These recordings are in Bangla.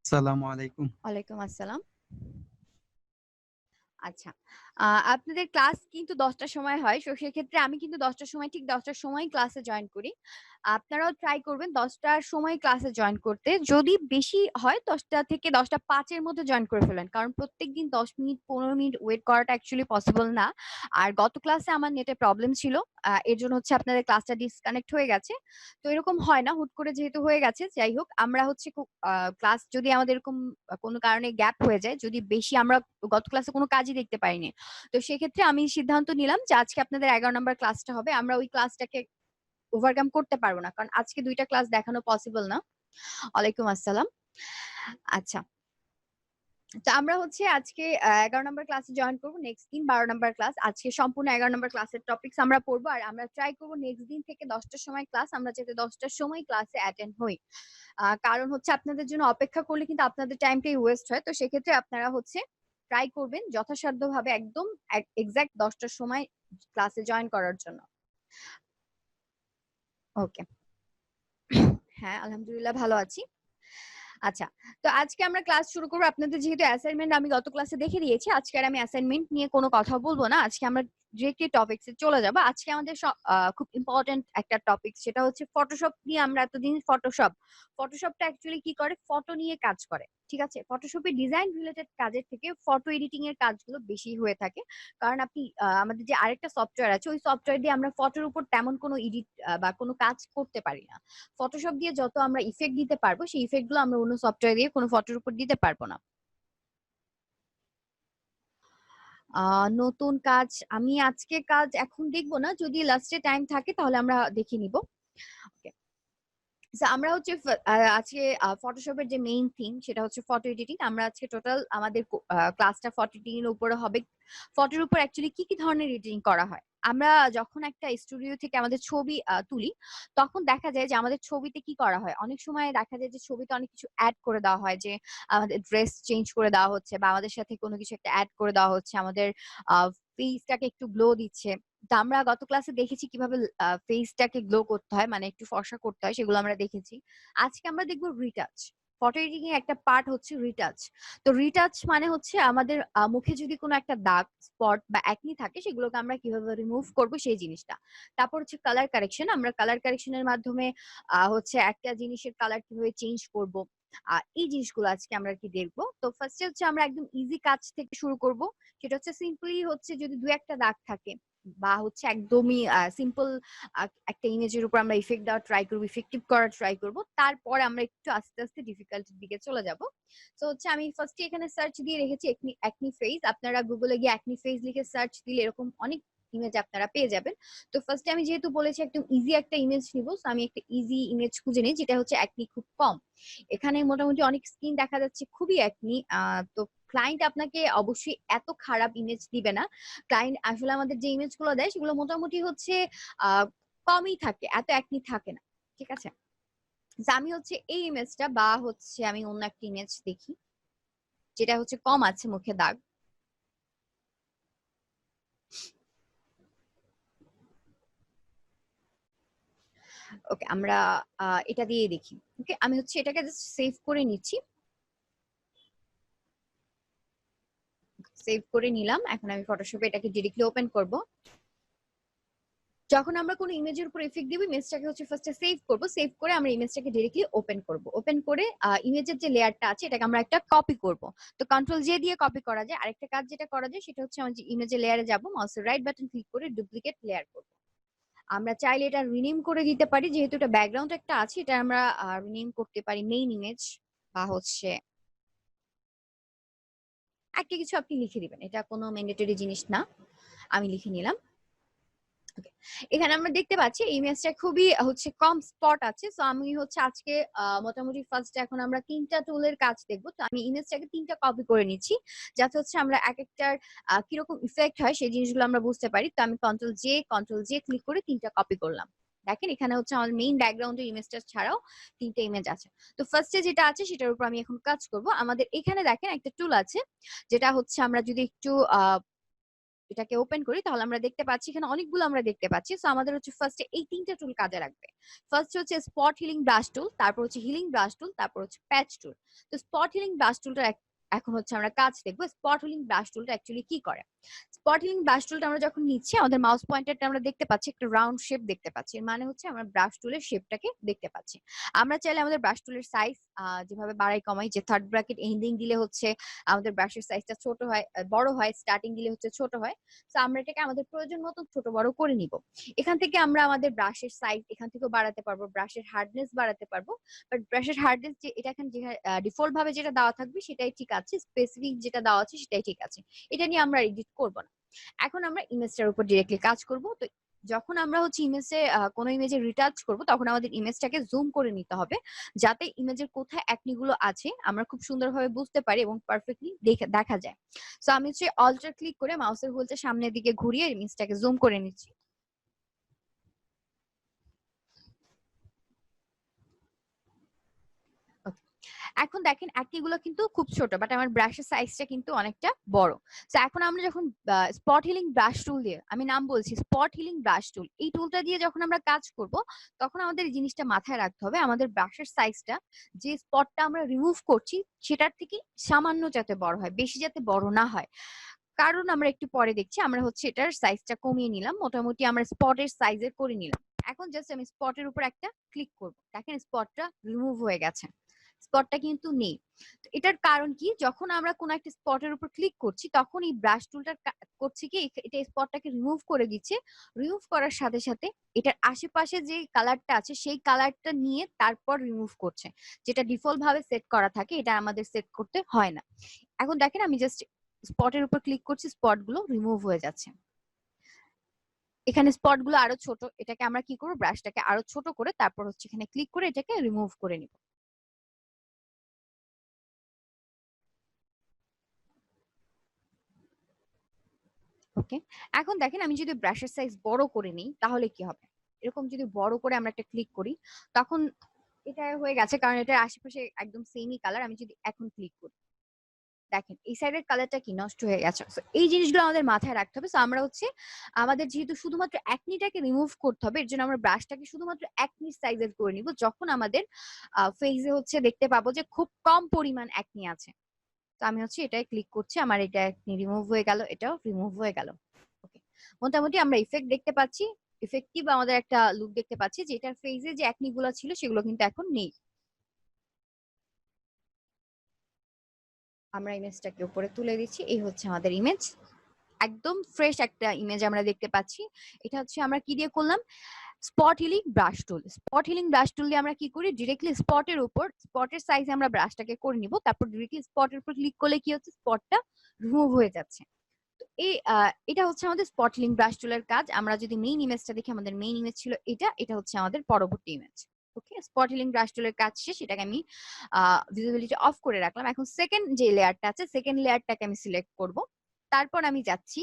আসসালামু আলাইকুম। ওয়ালাইকুম আসসালাম। আচ্ছা। আপনাদের ক্লাস কিন্তু ১০ টার সময় হয়। সেক্ষেত্রে আমি কিন্তু ১০ টার সময় ঠিক ১০ টার সময়ই ক্লাসে জয়েন করি। আপনারাও ট্রাই করবেন ১০ টার সময় ক্লাসে জয়েন করতে। যদি বেশি হয় ১০ টা থেকে ১০ টা ৫ এর মধ্যে জয়েন করে ফেলেন। কারণ প্রত্যেকদিন ১০ মিনিট ১৫ মিনিট ওয়েট করাটা অ্যাকচুয়ালি পসিবল না। আর গত ক্লাসে আমার নেটে প্রবলেম ছিল। এর জন্য হচ্ছে আপনাদের ক্লাসটা ডিসকানেক্ট হয়ে গেছে। তো এরকম হয় না। হুট করে যেহেতু হয়ে গেছে, যাই হোক আমরা হচ্ছে ক্লাস যদি আমাদের এরকম কোনো কারণে গ্যাপ হয়ে যায়, যদি বেশি আমরা গত ক্লাসে কোনো কাজই দেখতে পারিনি। তো সেক্ষেত্রে আমি সিদ্ধান্ত নিলাম যে আজকে আপনাদের ১১ নাম্বার ক্লাসটা হবে। আমরা ওই ক্লাসটাকে ওভারকাম করতে পারব না। কারণ আজকে ২ টা ক্লাস দেখানো পসিবল না। ওয়ালাইকুম আসসালাম। আচ্ছা। তো আমরা হচ্ছে আজকে ১১ নাম্বার ক্লাসে জয়েন করব। নেক্সট দিন ১২ নাম্বার ক্লাস। আজকে সম্পূর্ণ ১১ নাম্বার ক্লাসের টপিকস আমরা পড়ব। আর আমরা ট্রাই করব নেক্সট দিন থেকে ১০ টার সময় ক্লাস আমরা যাতে ১০ টার সময় ক্লাসে অ্যাটেন্ড হই। কারণ হচ্ছে আপনাদের জন্য অপেক্ষা করলে কিন্তু আপনাদের টাইমটাই ওয়েস্ট হয়। তো সেক্ষেত্রে আপনারা হচ্ছে ট্রাই করবেন যথাসাধ্যভাবে একদম এক্সাক্ট ১০ টার সময় ক্লাসে জয়েন করার জন্য। ওকে। হ্যাঁ, আলহামদুলিল্লাহ ভালো আছি। আচ্ছা। তো আজকে আমরা ক্লাস শুরু করব। আপনাদের যেহেতু অ্যাসাইনমেন্ট আমি গত ক্লাসে দেখে দিয়েছি, আজকে আর আমি অ্যাসাইনমেন্ট নিয়ে কোনো কথা বলব না। আজকে আমরা ডিরেক্টলি টপিকস এ চলে যাব। আজকে আমাদের খুব ইম্পোর্টেন্ট একটা টপিক সেটা হচ্ছে ফটোশপ নিয়ে আমরা এতদিন ফটোশপটা অ্যাকচুয়ালি কি করে? ফটো নিয়ে কাজ করে। ঠিক আছে? ফটোশপে ডিজাইন রিলেটেড কাজের থেকে ফটো এডিটিং এর কাজগুলো বেশি হয়ে থাকে। কারণ আপনি আমাদের যে আরেকটা সফটওয়্যার আছে, ওই সফটওয়্যার দিয়ে আমরা ফটোর উপর তেমন কোনো এডিট বা কোনো কাজ করতে পারি না। ফটোশপ দিয়ে যত আমরা ইফেক্ট দিতে পারবো সেই ইফেক্ট গুলো আমরা অন্য সফটওয়্যার দিয়ে কোনো ফটোর উপর দিতে পারবো না। নতুন কাজ আমি আজকে কাজ এখন দেখব না। যদি লাস্টে টাইম থাকে তাহলে আমরা দেখে নিব। ওকে। সো আমরা হচ্ছে আজকে ফটোশপের যে মেইন থিম সেটা হচ্ছে ফটো এডিটিং। আমরা আজকে টোটাল আমাদের ক্লাসটা ফটো এডিটিং এর উপরে হবে। ফটোর উপর অ্যাকচুয়ালি কি ধরনের এডিটিং করা হয়? আমরা যখন একটা স্টুডিও থেকে আমাদের ছবি তুলি, তখন দেখা যায় যে আমাদের ছবিতে কি করা হয়? অনেক সময় দেখা যায় যে ছবিতে অনেক কিছু এড করে দেওয়া হয় যে আমাদের ড্রেস চেঞ্জ করে দেওয়া হচ্ছে বা আমাদের সাথে কোনো কিছু একটা এড করে দেওয়া হচ্ছে। আমাদের আ ফেসটাকে একটু গ্লো দিচ্ছে। তো আমরা গত ক্লাসে দেখেছি কিভাবে ফেসটাকে গ্লো করতে হয়, মানে একটু ফর্সা করতে হয়, সেগুলো আমরা দেখেছি। আজকে আমরা দেখব রিটাচ। ফটো এডিটিং এর একটা পার্ট হচ্ছে রিটাচ। তো রিটাচ মানে হচ্ছে আমাদের মুখে যদি কোনো একটা দাগ, স্পট বা একনি থাকে সেগুলোকে আমরা কিভাবে রিমুভ করব সেই জিনিসটা। তারপর হচ্ছে কালার কারেকশন। আমরা কালার কারেকশন এর মাধ্যমে হচ্ছে একটা জিনিসের কালার কিভাবে চেঞ্জ করব। এই জিনিসগুলো আজকে আমরা কি দেখব। তো ফার্স্টে হচ্ছে আমরা একদম ইজি কাজ থেকে শুরু করব। সেটা হচ্ছে সিম্পলি হচ্ছে যদি ২-১ টা দাগ থাকে বা হচ্ছে একদমই সিম্পল একটা ইমেজের উপর আমরা ইফেক্ট দেওয়ার ট্রাই করব, ইফেক্টিভ করার ট্রাই করব। তারপরে আমরা একটু আস্তে, আস্তে ডিফিকাল্টির দিকে চলে যাব। সো হচ্ছে আমি ফার্স্টে এখানে সার্চ দিয়ে রেখেছি একনি ফেস। আপনারা গুগলে গিয়ে একনি ফেস লিখে সার্চ দিলে এরকম অনেক ইমেজ আপনারা পেয়ে যাবেন। তো ফার্স্টে আমি যেহেতু বলেছি একদম ইজি একটা ইমেজ নিব, সো আমি একটা ইজি ইমেজ খুঁজে নিই যেটা হচ্ছে একনি খুব কম। এখানে মোটামুটি অনেক স্কিন দেখা যাচ্ছে খুবই একনি। তো ক্লায়েন্ট আপনাকে অবশ্যই এত খারাপ ইমেজ দিবে না। ক্লায়েন্ট আসলে আমাদের যে ইমেজ গুলো দেয় সেগুলো মোটামুটি হচ্ছে আহ কমই থাকে, এত একনি থাকে না। ঠিক আছে? তো আমি হচ্ছে এই ইমেজটা বা হচ্ছে আমি অন্য একটা ইমেজ দেখি যেটা হচ্ছে কম আছে মুখে দাগ। ওকে, আমরা এটা দিয়েই দেখি। ওকে, আমি হচ্ছে এটাকে জাস্ট সেভ করে নিচ্ছি। সেভ করে নিলাম। এখন আমি ফটোশপে এটাকে ডিরেক্টলি ওপেন করব। যখন আমরা কোনো ইমেজের উপর ইফেক্ট দিব, ইমেজটাকে হচ্ছে ফার্স্টে সেভ করব। সেভ করে আমরা ইমেজটাকে ডিরেক্টলি ওপেন করব। ওপেন করে ইমেজের যে লেয়ারটা আছে এটাকে আমরা একটা কপি করব। তো কন্ট্রোল জে দিয়ে কপি করা যায়। আরেকটা কাজ যেটা করা যায় সেটা হচ্ছে আমরা যে ইমেজের লেয়ারে যাব, মাউসের রাইট বাটন ক্লিক করে ডুপ্লিকেট লেয়ার করব। আমরা চাইলে এটা রিনেম করে দিতে পারি, যেহেতু এটা ব্যাকগ্রাউন্ড একটা আছে এটা আমরা রিনেম করতে পারি মেইন ইমেজ বা হচ্ছে একটা কিছু আপনি লিখে দিবেন। এটা কোনো ম্যান্ডেটরি জিনিস না। আমি লিখে নিলাম। ওকে। এখানে আমরা দেখতে পাচ্ছি এই ইমেজটা খুবই হচ্ছে কম স্পট আছে। সো আমি হচ্ছে আজকে মোটামুটি ফার্স্ট এখন আমরা ৩ টা টুলের কাজ দেখব। তো আমি ইমেজটাকে ৩ টা কপি করে নিচ্ছি। যাতে হচ্ছে আমরা একেকটার কিরকম ইফেক্ট হয় সেই জিনিসগুলো আমরা বুঝতে পারি। তো আমি কন্ট্রোল জে ক্লিক করে ৩ টা কপি করলাম। দেখেন এখানে হচ্ছে আমার মেইন ব্যাকগ্রাউন্ডের ইমেজটা ছাড়াও ৩ টা ইমেজ আছে। তো ফার্স্টে যেটা আছে সেটার উপর আমি এখন কাজ করব। আমাদের এখানে দেখেন একটা টুল আছে যেটা হচ্ছে আমরা যদি একটু এটাকে ওপেন করি তাহলে আমরা দেখতে পাচ্ছি এখানে অনেকগুলো আমরা দেখতে পাচ্ছি। সো আমাদের হচ্ছে ফার্স্টে এই তিনটা টুল কাজে লাগবে। ফার্স্ট হচ্ছে স্পট হিলিং ব্রাশ টুল, তারপর হচ্ছে হিলিং ব্রাশ টুল, তারপর হচ্ছে প্যাচ টুল। তো স্পট হিলিং ব্রাশ টুলটা এখন হচ্ছে আমরা কাজ দেখবো। স্পট হিলিং ব্রাশ টুলটা অ্যাকচুয়ালি কি করে। স্পট হিলিং ব্রাশ টুলটা আমরা যখন নিচ্ছি আমাদের মাউস পয়েন্টারটা আমরা দেখতে পাচ্ছি একটা রাউন্ড শেপ দেখতে পাচ্ছি, এর মানে হচ্ছে আমরা ব্রাশ টুলের শেপটাকে দেখতে পাচ্ছি। আমরা চাইলে আমাদের ব্রাশ টুলের সাইজ যেভাবে বাড়াই কমাই, যে থার্ড ব্র্যাকেট এন্ডিং দিলে হচ্ছে আমাদের ব্রাশের সাইজটা ছোট হয়, বড় হয়, স্টার্টিং দিলে হচ্ছে ছোট হয়। তো আমরা এটাকে আমাদের প্রয়োজন মতো ছোট বড় করে নিব। এখান থেকে আমরা আমাদের ব্রাশের সাইজ এখান থেকেও বাড়াতে পারবো, ব্রাশের হার্ডনেস বাড়াতে পারবো। বাট ব্রাশের হার্ডনেস যে এটা এখানে ডিফল্ট ভাবে যেটা দেওয়া থাকবে সেটাই ঠিক আছে, স্পেসিফিক যেটা দেওয়া আছে সেটাই ঠিক আছে, এটা নিয়ে আমরা এডিট করব না। এখন আমরা ইমেজটার উপর ডিরেক্টলি কাজ করব। তো যখন আমরা হচ্ছে ইমেজে কোনো ইমেজে রিটাচ করব তখন আমাদের ইমেজটাকে জুম করে নিতে হবে, যাতে ইমেজের কোথায় অ্যাকনি গুলো আছে আমরা খুব সুন্দরভাবে বুঝতে পারি এবং পারফেক্টলি দেখা যায়। সো আমি হচ্ছে অল্টার ক্লিক করে মাউসের হুইলটা সামনের দিকে ঘুরিয়ে ইমেজটাকে জুম করে নিচ্ছি। এখন দেখেন গুলো কিন্তু খুব ছোট, বাট আমার ব্রাশের সাইজটা কিন্তু অনেকটা বড়। তো এখন আমরা যখন স্পট হিলিং ব্রাশ টুল দিয়ে, আমি নাম বলছি স্পট হিলিং ব্রাশ টুল, এই টুলটা দিয়ে যখন আমরা কাজ করব তখন আমাদের এই জিনিসটা মাথায় রাখতে হবে, আমাদের ব্রাশের সাইজটা যে স্পটটা আমরা রিমুভ করছি সেটার থেকে সামান্য যাতে বড় হয়, বেশি যাতে বড় না হয়। কারণ আমরা একটু পরে দেখছি, আমরা হচ্ছে এটার সাইজটা কমিয়ে নিলাম, মোটামুটি আমরা স্পটের সাইজের করে নিলাম। এখন জাস্ট আমি স্পটের উপর একটা ক্লিক করব, দেখেন স্পটটা রিমুভ হয়ে গেছে, স্পটটা কিন্তু নেই। এটার কারণ কি, যখন আমরা কোন একটা স্পটের উপর ক্লিক করছি তখন এই ব্রাশ টুলটা করছে কি এটা স্পটটাকে রিমুভ করে দিচ্ছে। রিমুভ করার সাথে সাথে এটার আশেপাশে যে কালারটা আছে সেই কালারটা নিয়ে তারপর রিমুভ করছে, যেটা ডিফল্ট ভাবে সেট করা থাকে, এটা আমাদের সেট করতে হয় না। এখন দেখেন আমি জাস্ট স্পটের উপর ক্লিক করছি, স্পট গুলো রিমুভ হয়ে যাচ্ছে। এখানে স্পট গুলো আরো ছোট, এটাকে আমরা কি করবো, ব্রাশটাকে আরো ছোট করে তারপর হচ্ছে এখানে ক্লিক করে এটাকে রিমুভ করে নিব। ওকে, এখন দেখেন আমি যদি ব্রাশের সাইজ বড় করে নিই তাহলে কি হবে। এরকম যদি বড় করে আমরা একটা ক্লিক করি তখন এটা হয়ে গেছে, কারণ এটার আশেপাশে একদম সেমই কালার। আমি যদি এখন ক্লিক করি দেখেন এই সাইডের কালারটা কি নষ্ট হয়ে গেছে। So, এই জিনিসগুলো আমাদের মাথায় রাখতে হবে। So, আমরা হচ্ছে আমাদের যেহেতু শুধুমাত্র একনিটাকে রিমুভ করতে হবে, এর জন্য আমরা ব্রাশটাকে শুধুমাত্র একনি সাইজের করে নিব, যখন আমাদের ফেসে হচ্ছে দেখতে পাবো যে খুব কম পরিমাণ একনি আছে। তো আমি হচ্ছে এটাই ক্লিক করছি, আমার এটা একনি রিমুভ হয়ে গেল, এটাও রিমুভ হয়ে গেল। ওকে, মোটামুটি আমরা ইফেক্ট দেখতে পাচ্ছি, ইফেক্টিভ আমাদের একটা লুক দেখতে পাচ্ছি, যে এটার ফেসে যে একনি গুলো ছিল সেগুলো কিন্তু এখন নেই। আমরা ইমেজটাকে উপরে তুলে দিচ্ছি, এই হচ্ছে আমাদের ইমেজ, একদম ফ্রেশ একটা ইমেজ আমরা দেখতে পাচ্ছি। এটা হচ্ছে আমরা কি দিয়ে করলাম, স্পট হিলিং ব্রাশ টুল। স্পট হিলিং ব্রাশ টুল দিয়ে আমরা কি করি, ডিরেক্টলি স্পটের উপর স্পটের সাইজে আমরা ব্রাশটাকে করে নিব, তারপর ডিরেক্টলি স্পটের উপর ক্লিক করলে কি হচ্ছে, স্পটটা রিমুভ হয়ে যাচ্ছে। তো এই এটা হচ্ছে আমাদের স্পট হিলিং ব্রাশ টুলের কাজ। আমরা যদি মেইন ইমেজটা দেখি, আমাদের মেইন ইমেজ ছিল এটা, এটা হচ্ছে আমাদের পরবর্তী ইমেজ। ওকে, স্পট হিলিং ব্রাশ টুলের কাজ শেষ, এটাকে আমি ভিজিবিলিটি অফ করে রাখলাম। এখন সেকেন্ড যে লেয়ারটা আছে, সেকেন্ড লেয়ারটাকে আমি সিলেক্ট করব। তারপর আমি যাচ্ছি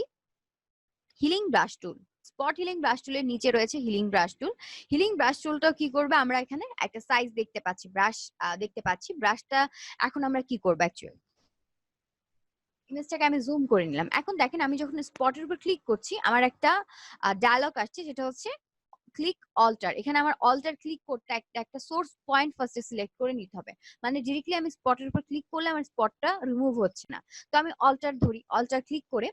হিলিং ব্রাশ টুল। স্পট হিলিং ব্রাশ টুলের নিচে রয়েছে হিলিং ব্রাশ টুল। হিলিং ব্রাশ টুলটা কি করবে, আমরা এখানে একটা সাইজ দেখতে পাচ্ছি, ব্রাশ দেখতে পাচ্ছি, ব্রাশটা এখন আমরা কি করবো, অ্যাকচুয়ালি ইমেজটাকে আমি জুম করে নিলাম। এখন দেখেন আমি যখন স্পটের উপর ক্লিক করছি আমার একটা ডায়লগ আসছে, যেটা হচ্ছে ক্লিক অল্টার। এখানে আমার অল্টার ক্লিক করতে একটা সোর্স পয়েন্ট ফার্স্টে সিলেক্ট করে নিতে হবে, মানে ডিরেক্টলি আমি স্পটের উপর ক্লিক করলে আমার স্পটটা রিমুভ হচ্ছে না। তো আমি অল্টার ধরি, অল্টার ক্লিক করে,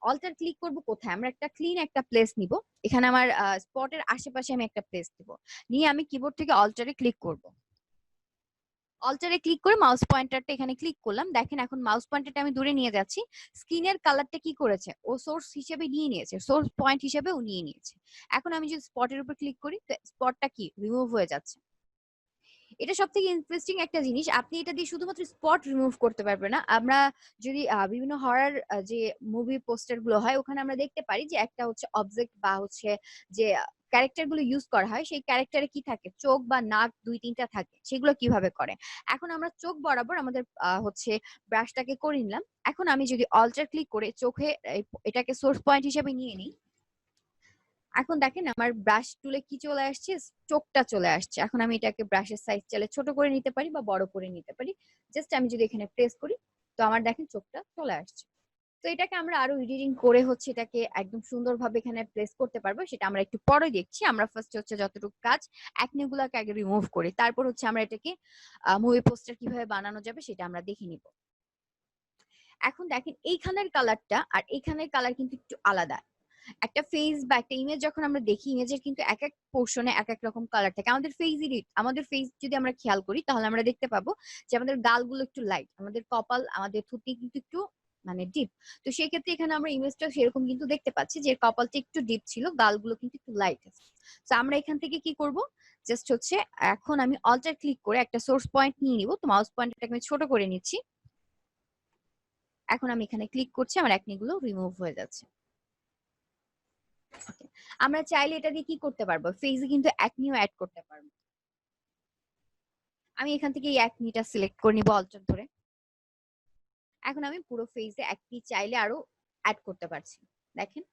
অল্টার ক্লিক করব কোথায়, আমরা একটা ক্লিন একটা প্লেস নিব, এখানে আমার স্পটের আশেপাশে আমি একটা প্লেস দিব, নিয়ে আমি কিবোর্ড থেকে অল্টারে ক্লিক করব। অল্টারে ক্লিক করে মাউস পয়েন্টারটা এখানে ক্লিক করলাম, দেখেন এখন মাউস পয়েন্টারটা আমি দূরে নিয়ে যাচ্ছি, স্ক্রিনের কালারটা কি করেছে, ও সোর্স হিসেবে নিয়ে নিয়েছে, সোর্স পয়েন্ট হিসেবে ও নিয়ে নিয়েছে। এখন আমি যদি স্পটের উপর ক্লিক করি তো স্পটটা কি রিমুভ হয়ে যাচ্ছে। এটা সব থেকে ইন্টারেস্টিং একটা জিনিস, আপনি এটা দিয়ে শুধুমাত্র স্পট রিমুভ করতে পারবেন না। আমরা যদি বিভিন্ন হরার যে মুভি পোস্টার গুলো হয় ওখানে আমরা দেখতে পারি যে একটা হচ্ছে অবজেক্ট বা হচ্ছে যে ক্যারেক্টার গুলো ইউজ করা হয়, সেই ক্যারেক্টারে কি থাকে, চোখ বা নাক দুই তিনটা থাকে, সেগুলো কিভাবে করে। এখন আমরা চোখ বরাবর আমাদের হচ্ছে ব্রাশটাকে করে নিলাম। এখন আমি যদি অল্টার ক্লিক করে চোখে এটাকে সোর্স পয়েন্ট হিসেবে নিয়ে নিই, এখন দেখেন আমার ব্রাশ টুলে কি চলে আসছে, চোখটা চলে আসছে। এখন আমি এটাকে ব্রাশের সাইজ চাইলে ছোট করে নিতে পারি বা বড় করে নিতে পারি। জাস্ট আমি যদি এখানে প্রেস করি তো আমার দেখেন চোখটা চলে আসছে। তো এটাকে আমরা আরো এডিটিং করে হচ্ছে এটাকে একদম সুন্দরভাবে এখানে প্লেস করতে পারবো, সেটা আমরা একটু পরে দেখছি। আমরা ফার্স্ট হচ্ছে যতটুকু কাজ একনি গুলাকে আগে রিমুভ করি, তারপর হচ্ছে আমরা এটাকে মুভি পোস্টার কিভাবে বানানো যাবে সেটা আমরা দেখে নিব। এখন দেখেন এইখানের কালারটা আর এইখানের কালার কিন্তু একটু আলাদা। একটা ফেস বা একটা ইমেজ যখন আমরা দেখি, ইমেজের কিন্তু এক এক পোর্শনে এক এক রকম কালার থাকে। আমাদের ফেস যদি আমরা খেয়াল করি তাহলে আমরা দেখতে পাবো যে আমাদের গালগুলো একটু লাইট, আমাদের কপাল, আমাদের থুতনি কিন্তু একটু মানে ডিপ। তো সেই ক্ষেত্রে এখানে আমরা ইমেজটা সেরকম কিন্তু দেখতে পাচ্ছি যে কপালটা একটু ডিপ ছিল, গালগুলো কিন্তু একটু লাইট আছে। তো আমরা এখান থেকে কি করব, জাস্ট হচ্ছে এখন আমি অল্টার ক্লিক করে একটা সোর্স পয়েন্ট নিয়ে নিব। তো মাউস পয়েন্টটাকে আমি ছোট করে নিচ্ছি। এখন আমি এখানে ক্লিক করছি, আমার একনি গুলো রিমুভ হয়ে যাচ্ছে। আমরা চাইলে এটা দিয়ে কি করতে পারবো, ফেজে কিন্তু একনিও অ্যাড করতে পারবো। আমি এখান থেকে এই একনিটা সিলেক্ট করে নিব অল্টার ধরে। এখন আমি পুরো ফেজে একনি চাইলে আরো অ্যাড করতে পারছি, দেখেন।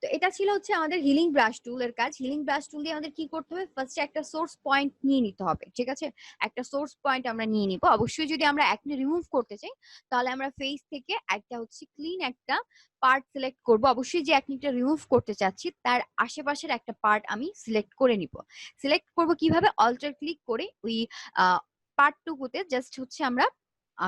তো এটা ছিল হচ্ছে আমাদের হিলিং ব্রাশ টুলের কাজ। হিলিং ব্রাশ টুল দিয়ে আমাদের কি করতে হবে, ফার্স্টে একটা সোর্স পয়েন্ট নিয়ে নিতে হবে, ঠিক আছে। একটা সোর্স পয়েন্ট আমরা নিয়ে নিব। অবশ্যই যদি আমরা একনি রিমুভ করতে চাই তাহলে আমরা ফেস থেকে একটা হচ্ছে ক্লিন একটা পার্ট সিলেক্ট করব। অবশ্যই যে একনিটা রিমুভ করতে চাচ্ছি তার আশেপাশের একটা পার্ট আমি সিলেক্ট করে নিব। সিলেক্ট করব কিভাবে, অল্টার ক্লিক করে ওই পার্টটুকুতে জাস্ট হচ্ছে আমরা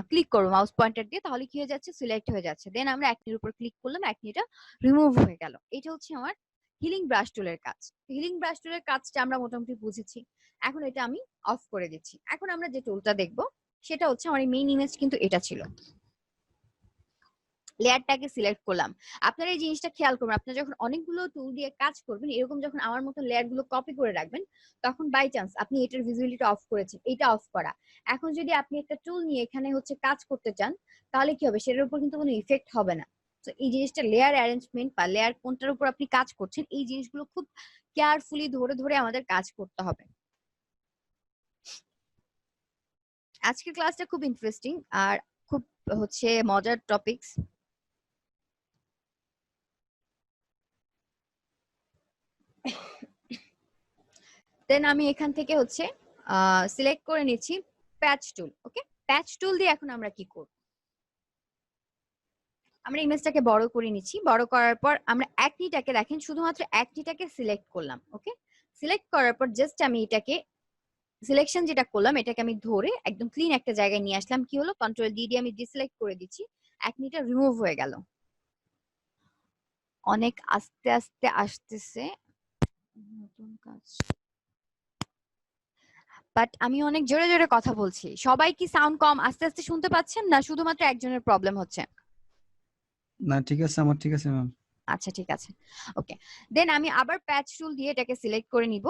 ক্লিক করবো মাউস পয়েন্টার দিয়ে, তাহলে কি হয়ে যাচ্ছে, সিলেক্ট হয়ে যাচ্ছে। দেন আমরা একনির উপর ক্লিক করলাম, একনিটা রিমুভ হয়ে গেল। এটা হচ্ছে আমার হিলিং ব্রাশ টুলের কাজ। হিলিং ব্রাশ টুলের কাজটা আমরা মোটামুটি বুঝেছি। এখন এটা আমি অফ করে দিচ্ছি। এখন আমরা যে টুলটা দেখব সেটা হচ্ছে, আমার মেইন ইমেজ কিন্তু এটা ছিল। লেয়ারটাকে সিলেক্ট করলাম। আপনারা এই জিনিসটা খেয়াল করবেন, আপনারা যখন অনেকগুলো টুল দিয়ে কাজ করবেন, এরকম যখন আমার মতো লেয়ার গুলো কপি করে রাখবেন, তখন বাই চান্স আপনি এটার ভিজিবিলিটি অফ করেছেন, এটা অফ করা। এখন যদি আপনি একটা টুল নিয়ে এখানে হচ্ছে কাজ করতে চান, তাহলে কি হবে, সেটার উপর কিন্তু কোনো ইফেক্ট হবে না। তো এই জিনিসটা লেয়ার অ্যারেঞ্জমেন্ট বা লেয়ার কোনটার উপর আপনি কাজ করছেন, এই জিনিসগুলো খুব কেয়ারফুলি ধরে ধরে আমাদের কাজ করতে হবে। আজকের ক্লাসটা খুব ইন্টারেস্টিং আর খুব হচ্ছে মজার টপিকস। দেন আমি এখান থেকে হচ্ছে সিলেক্ট করে নিচ্ছি প্যাচ টুল। ওকে, প্যাচ টুল দিয়ে এখন আমরা কি করব, আমরা ইমেজটাকে বড় করে নিচ্ছি। বড় করার পর আমরা একনিটাকে দেখেন, শুধুমাত্র একনিটাকে সিলেক্ট করলাম। ওকে, সিলেক্ট করার পর জাস্ট আমি এটাকে সিলেকশন যেটা করলাম এটাকে আমি ধরে একদম ক্লিন একটা জায়গায় নিয়ে আসলাম। কি হলো, কন্ট্রোল ডি দিয়ে আমি ডিসিলেক্ট করে দিচ্ছি, একনিটা রিমুভ হয়ে গেল। অনেক আস্তে আস্তে আসতেছে নতুন কাজ, বাট আমি অনেক জোরে জোরে কথা বলছি। সবাই কি সাউন্ড কম আস্তে আস্তে শুনতে পাচ্ছেন, না শুধুমাত্র একজনের প্রবলেম হচ্ছে? না ঠিক আছে, আমার ঠিক আছে ম্যাম। আচ্ছা ঠিক আছে, ওকে। দেন আমি আবার প্যাচ টুল দিয়ে এটাকে সিলেক্ট করে নিব।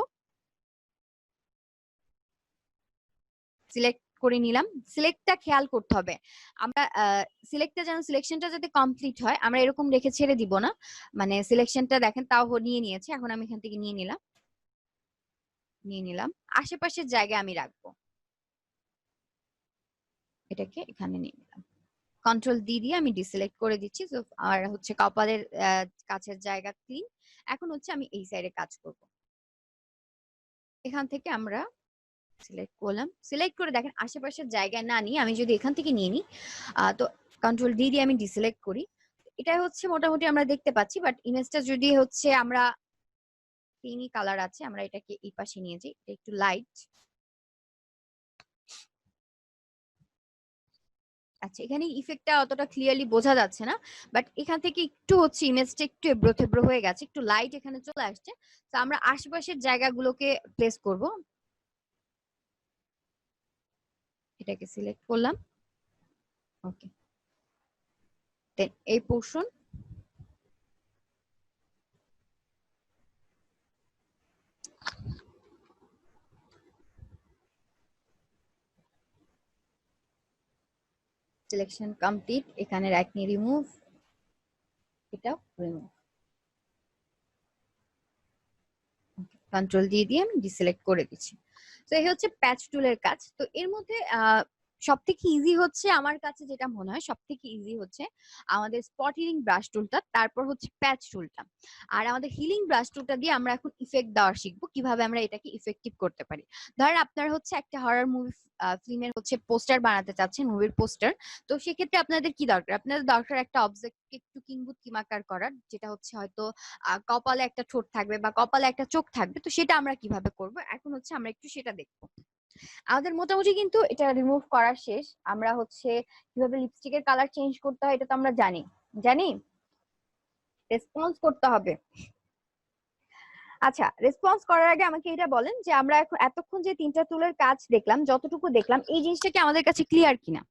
সিলেক্ট করে নিলাম। সিলেক্টটা খেয়াল করতে হবে, আমরা সিলেক্টটা যেন সিলেকশনটা যাতে কমপ্লিট হয়, আমরা এরকম রেখে ছেড়ে দিব না। মানে সিলেকশনটা দেখেন তাও নিয়ে নিয়েছে। এখন আমি এখান থেকে নিয়ে নিলাম আশেপাশের জায়গায় আমি রাখবো, এটাকে এখানে নিয়ে নিলাম। কন্ট্রোল ডি দিয়ে আমি ডিসিলেক্ট করে দিচ্ছি। তো আর হচ্ছে কপালের কাছের জায়গা ক্লিন। এখন হচ্ছে আমি এই সাইডে কাজ করব। এখান থেকে আমরা সিলেক্ট করলাম, সিলেক্ট করে দেখেন আশেপাশের জায়গায় না নিয়ে আমি যদি এখান থেকে নিয়ে নিই, তো কন্ট্রোল ডি দিয়ে আমি ডিসিলেক্ট করি, এটা হচ্ছে মোটামুটি আমরা দেখতে পাচ্ছি। বাট ইমেজটা যদি হচ্ছে আমরা পিঙ্কি কালার আছে, আমরা এটাকে এই পাশে নিয়ে যাই, এটা একটু লাইট। আচ্ছা, এখানে ইফেক্টটা অতটা ক্লিয়ারলি বোঝা যাচ্ছে না, বাট এখান থেকে একটু হচ্ছে ইমেজটা একটু এবড়ো থেবড়ো হয়ে গেছে, একটু লাইট এখানে চলে আসছে। তো আমরা আশেপাশের জায়গাগুলোকে প্লেস করব। এটাকে সিলেক্ট করলাম, ওকে। দেন এই পোর্শন সিলেকশন কমপ্লিট। এখানে একনি রিমুভ, এটাও রিমুভ। কন্ট্রোল দিয়ে দিয়ে আমি ডিসিলেক্ট করে দিচ্ছি। তো এই হচ্ছে প্যাচ টুলের কাজ। তো এর মধ্যে সব থেকে ইজি হচ্ছে আমার কাছে যেটা মনে হয় সব থেকে ইজি হচ্ছে আমাদের স্পট হিলিং ব্রাশ টুলটা, তারপর হচ্ছে প্যাচ টুলটা। আর আমাদের হিলিং ব্রাশ টুলটা দিয়ে আমরা এখন ইফেক্ট দেওয়া শিখবো, কিভাবে আমরা এটাকে ইফেক্টিভ করতে পারি। ধরেন আপনার হচ্ছে একটা হরর মুভি ফিল্মের হচ্ছে পোস্টার বানাতে চাচ্ছেন, মুভির পোস্টার। তো সেক্ষেত্রে আপনাদের কি দরকার? আপনাদের দরকার একটা অবজেক্টকে একটু কিম্ভূত কিমাকার করার, যেটা হচ্ছে হয়তো কপালে একটা ঠোঁট থাকবে বা কপালে একটা চোখ থাকবে। তো সেটা আমরা কিভাবে করব, এখন হচ্ছে আমরা একটু সেটা দেখবো। আমাদের মোটামুটি কিন্তু এটা রিমুভ করা শেষ। আমরা হচ্ছে কিভাবে লিপস্টিকের কালার চেঞ্জ করতে হয় এটা তো আমরা জানি। জানি রেসপন্স করতে হবে। আচ্ছা, রেসপন্স করার আগে আমাকে এটা বলেন যে আমরা এখন এতক্ষণ যে তিনটা টুলের কাজ দেখলাম, যতটুকু দেখলাম, এই জিনিসটা কি আমাদের কাছে ক্লিয়ার কিনা?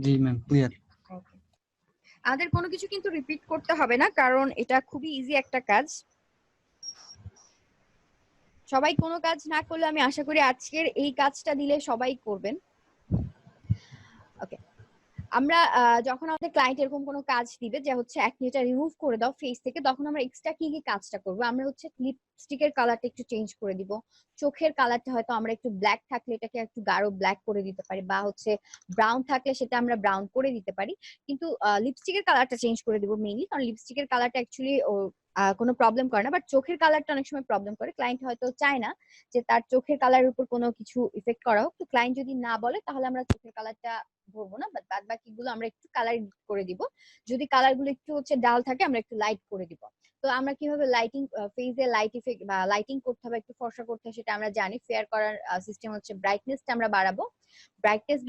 জি ম্যাম, ক্লিয়ার। আমাদের কোনো কিছু কিন্তু রিপিট করতে হবে না, কারণ এটা খুবই ইজি একটা কাজ। সবাই কোনো কাজ না করলে আমি আশা করি আজকের এই কাজটা দিলে সবাই করবেন। ওকে, আমরা যখন আমাদের ক্লায়েন্ট এরকম কোনো কাজ দিবে যে হচ্ছে অ্যাকনেটা রিমুভ করে দাও ফেস থেকে, তখন আমরা এক্সট্রা কি কি কাজটা করবো? আমরা হচ্ছে লিপস্টিকের কালারটা একটু চেঞ্জ করে দিব। চোখের কালারটা হয়তো আমরা একটু ব্ল্যাক থাকলে এটাকে একটু গাঢ় ব্ল্যাক করে দিতে পারি, বা হচ্ছে ব্রাউন থাকলে সেটা আমরা ব্রাউন করে দিতে পারি। কিন্তু লিপস্টিকের কালারটা চেঞ্জ করে দিব মেইনলি, কারণ লিপস্টিকের কালারটা অ্যাকচুয়ালি কোনো প্রবলেম করে না, বাট চোখের কালারটা অনেক সময় প্রবলেম করে। ক্লায়েন্ট হয়তো চায় না যে তার চোখের কালারের উপর কোনো কিছু ইফেক্ট করা হোক। তো ক্লায়েন্ট যদি না বলে তাহলে আমরা চোখের কালারটা ধরবো না, বাট বাদ বাকি গুলো আমরা একটু কালার করে দিব। যদি কালার গুলো একটু হচ্ছে ডাল থাকে আমরা একটু লাইট করে দিব। তো আমরা কিভাবে লাইটিং, ফেজে লাইট ইফেক্ট বা লাইটিং করতে হবে, একটু ফর্সা করতে হবে সেটা আমরা জানি। ফেয়ার করার সিস্টেম হচ্ছে ব্রাইটনেসটা আমরা বাড়াবো। ব্রাইটনেস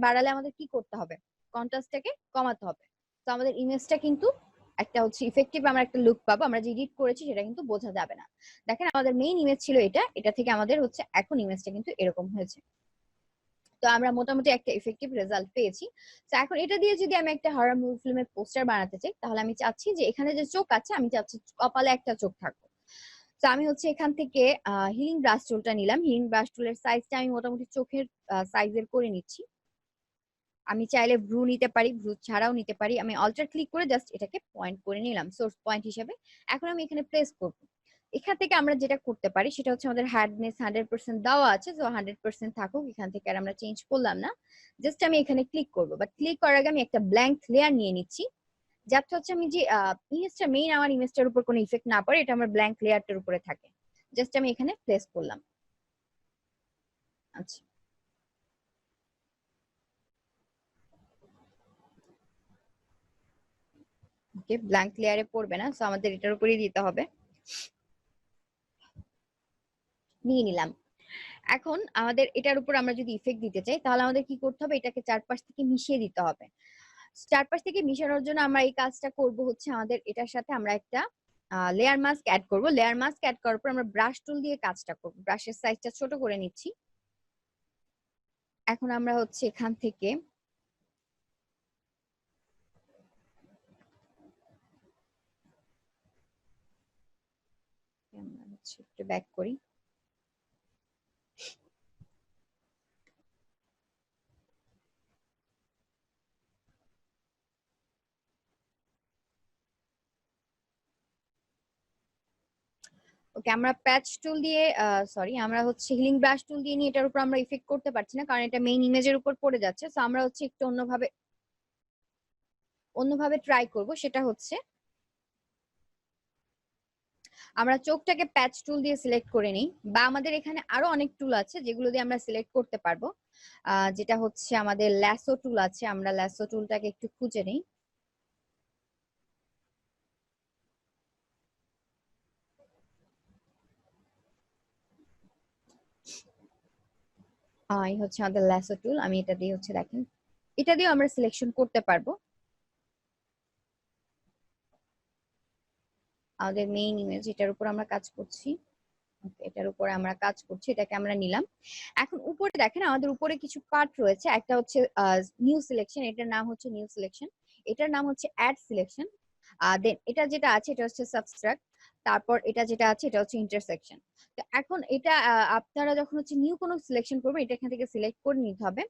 বাড়ালে আমাদের কি করতে হবে? কন্ট্রাস্টটাকে কমাতে হবে। তো আমাদের ইমেজটা কিন্তু একটা হচ্ছে ইফেক্টিভ, আমরা একটা লুক পাবো। আমরা যে এডিট করেছি সেটা কিন্তু বোঝা যাবে না। দেখেন আমাদের মেইন ইমেজ ছিল এটা, এটা থেকে আমাদের হচ্ছে এখন ইমেজটা কিন্তু এরকম হয়েছে। তো আমরা মোটামুটি একটা ইফেক্টিভ রেজাল্ট পেয়েছি। তো এখন এটা দিয়ে যদি আমি একটা হরর মুভি ফিল্মের পোস্টার বানাতে চাই, তাহলে আমি চাচ্ছি যে এখানে যে চোখ আছে, আমি চাচ্ছি কপালে একটা চোখ থাকবে। তো আমি হচ্ছে এখান থেকে হিলিং ব্রাশ টুলটা নিলাম। হিলিং ব্রাশ টুলের সাইজটা আমি মোটামুটি চোখের সাইজের করে নিচ্ছি। আমি চাইলে ভ্রু নিতে পারি, ভ্রু ছাড়াও নিতে পারি। আমি অল্টার ক্লিক করে জাস্ট এটাকে পয়েন্ট করে নিলাম সোর্স পয়েন্ট হিসেবে। এখন আমি এখানে প্লেস করব। এখান থেকে আমরা যেটা করতে পারি সেটা হচ্ছে আমাদের হার্ডনেস 100% দেওয়া আছে, তো 100% থাকুক, এখান থেকে আর আমরা চেঞ্জ করলাম না। জাস্ট আমি এখানে ক্লিক করব, বাট ক্লিক করার আগে আমি একটা ব্ল্যাঙ্ক লেয়ার নিয়ে নিচ্ছি, যাতে হচ্ছে আমি যে ইমেজটা মেইন আমার ইমেজটার উপর কোনো ইফেক্ট না পড়ে, এটা আমার ব্ল্যাঙ্ক লেয়ারটার উপরে থাকে। জাস্ট আমি এখানে প্লেস করলাম। আচ্ছা, ওকে, ব্ল্যাঙ্ক লেয়ারে পড়বে না, সো আমাদের এটার উপরেই দিতে হবে। নিয়ে নিলাম। এখন আমাদের এটার উপর আমরা যদি ইফেক্ট দিতে চাই, তাহলে আমাদের কি করতে হবে? এটাকে চারপাশ থেকে মিশিয়ে দিতে হবে। চারপাশ থেকে মিশানোর জন্য আমরা এই কাজটা করব হচ্ছে আমাদের এটার সাথে আমরা একটা লেয়ার মাস্ক অ্যাড করব। লেয়ার মাস্ক অ্যাড করার পর আমরা ব্রাশ টুল দিয়ে কাজটা করব। ব্রাশের সাইজটা ছোট করে নিচ্ছি। এখন আমরা হচ্ছে এখান থেকে আমরা হচ্ছে একটু ব্যাক করি। ওকে, আমরা প্যাচ টুল দিয়ে সরি, আমরা হচ্ছে হিলিং ব্রাশ টুল দিয়ে নিয়ে এটার উপর আমরা ইফেক্ট করতে পারছি না, কারণ এটা মেইন ইমেজের উপর পড়ে যাচ্ছে। সো আমরা হচ্ছে একটু অন্যভাবে অন্যভাবে ট্রাই করব। সেটা হচ্ছে আমরা চোখটাকে প্যাচ টুল দিয়ে সিলেক্ট করে নিই, বা আমাদের এখানে আরো অনেক টুল আছে যেগুলো দিয়ে আমরা সিলেক্ট করতে পারবো। যেটা হচ্ছে আমাদের ল্যাসো টুল আছে, আমরা ল্যাসো টুলটাকে একটু খুঁজে নিই। এই হচ্ছে আমাদের ল্যাসো টুল। আমি এটা দিয়ে হচ্ছে দেখেন, এটা দিয়ে আমরা সিলেকশন করতে পারবো আমাদের মেইন ইমেজ, এটার উপর আমরা কাজ করছি। এটার উপরে আমরা কাজ করছি, এটাকে আমরা নিলাম। এখন উপরে দেখেন আমাদের উপরে কিছু পার্ট রয়েছে। একটা হচ্ছে নিউ সিলেকশন, এটার নাম হচ্ছে নিউ সিলেকশন। এটার নাম হচ্ছে অ্যাড সিলেকশন। দেন এটা যেটা আছে এটা হচ্ছে সাবস্ট্রাক্ট। তারপর এটা যেটা আছে এটা হচ্ছে ইন্টারসেকশন। তো এখন এটা আপনারা যখন হচ্ছে নিউ কোনো সিলেকশন করবেন, এটা এখান থেকে সিলেক্ট করে নিতে হবে।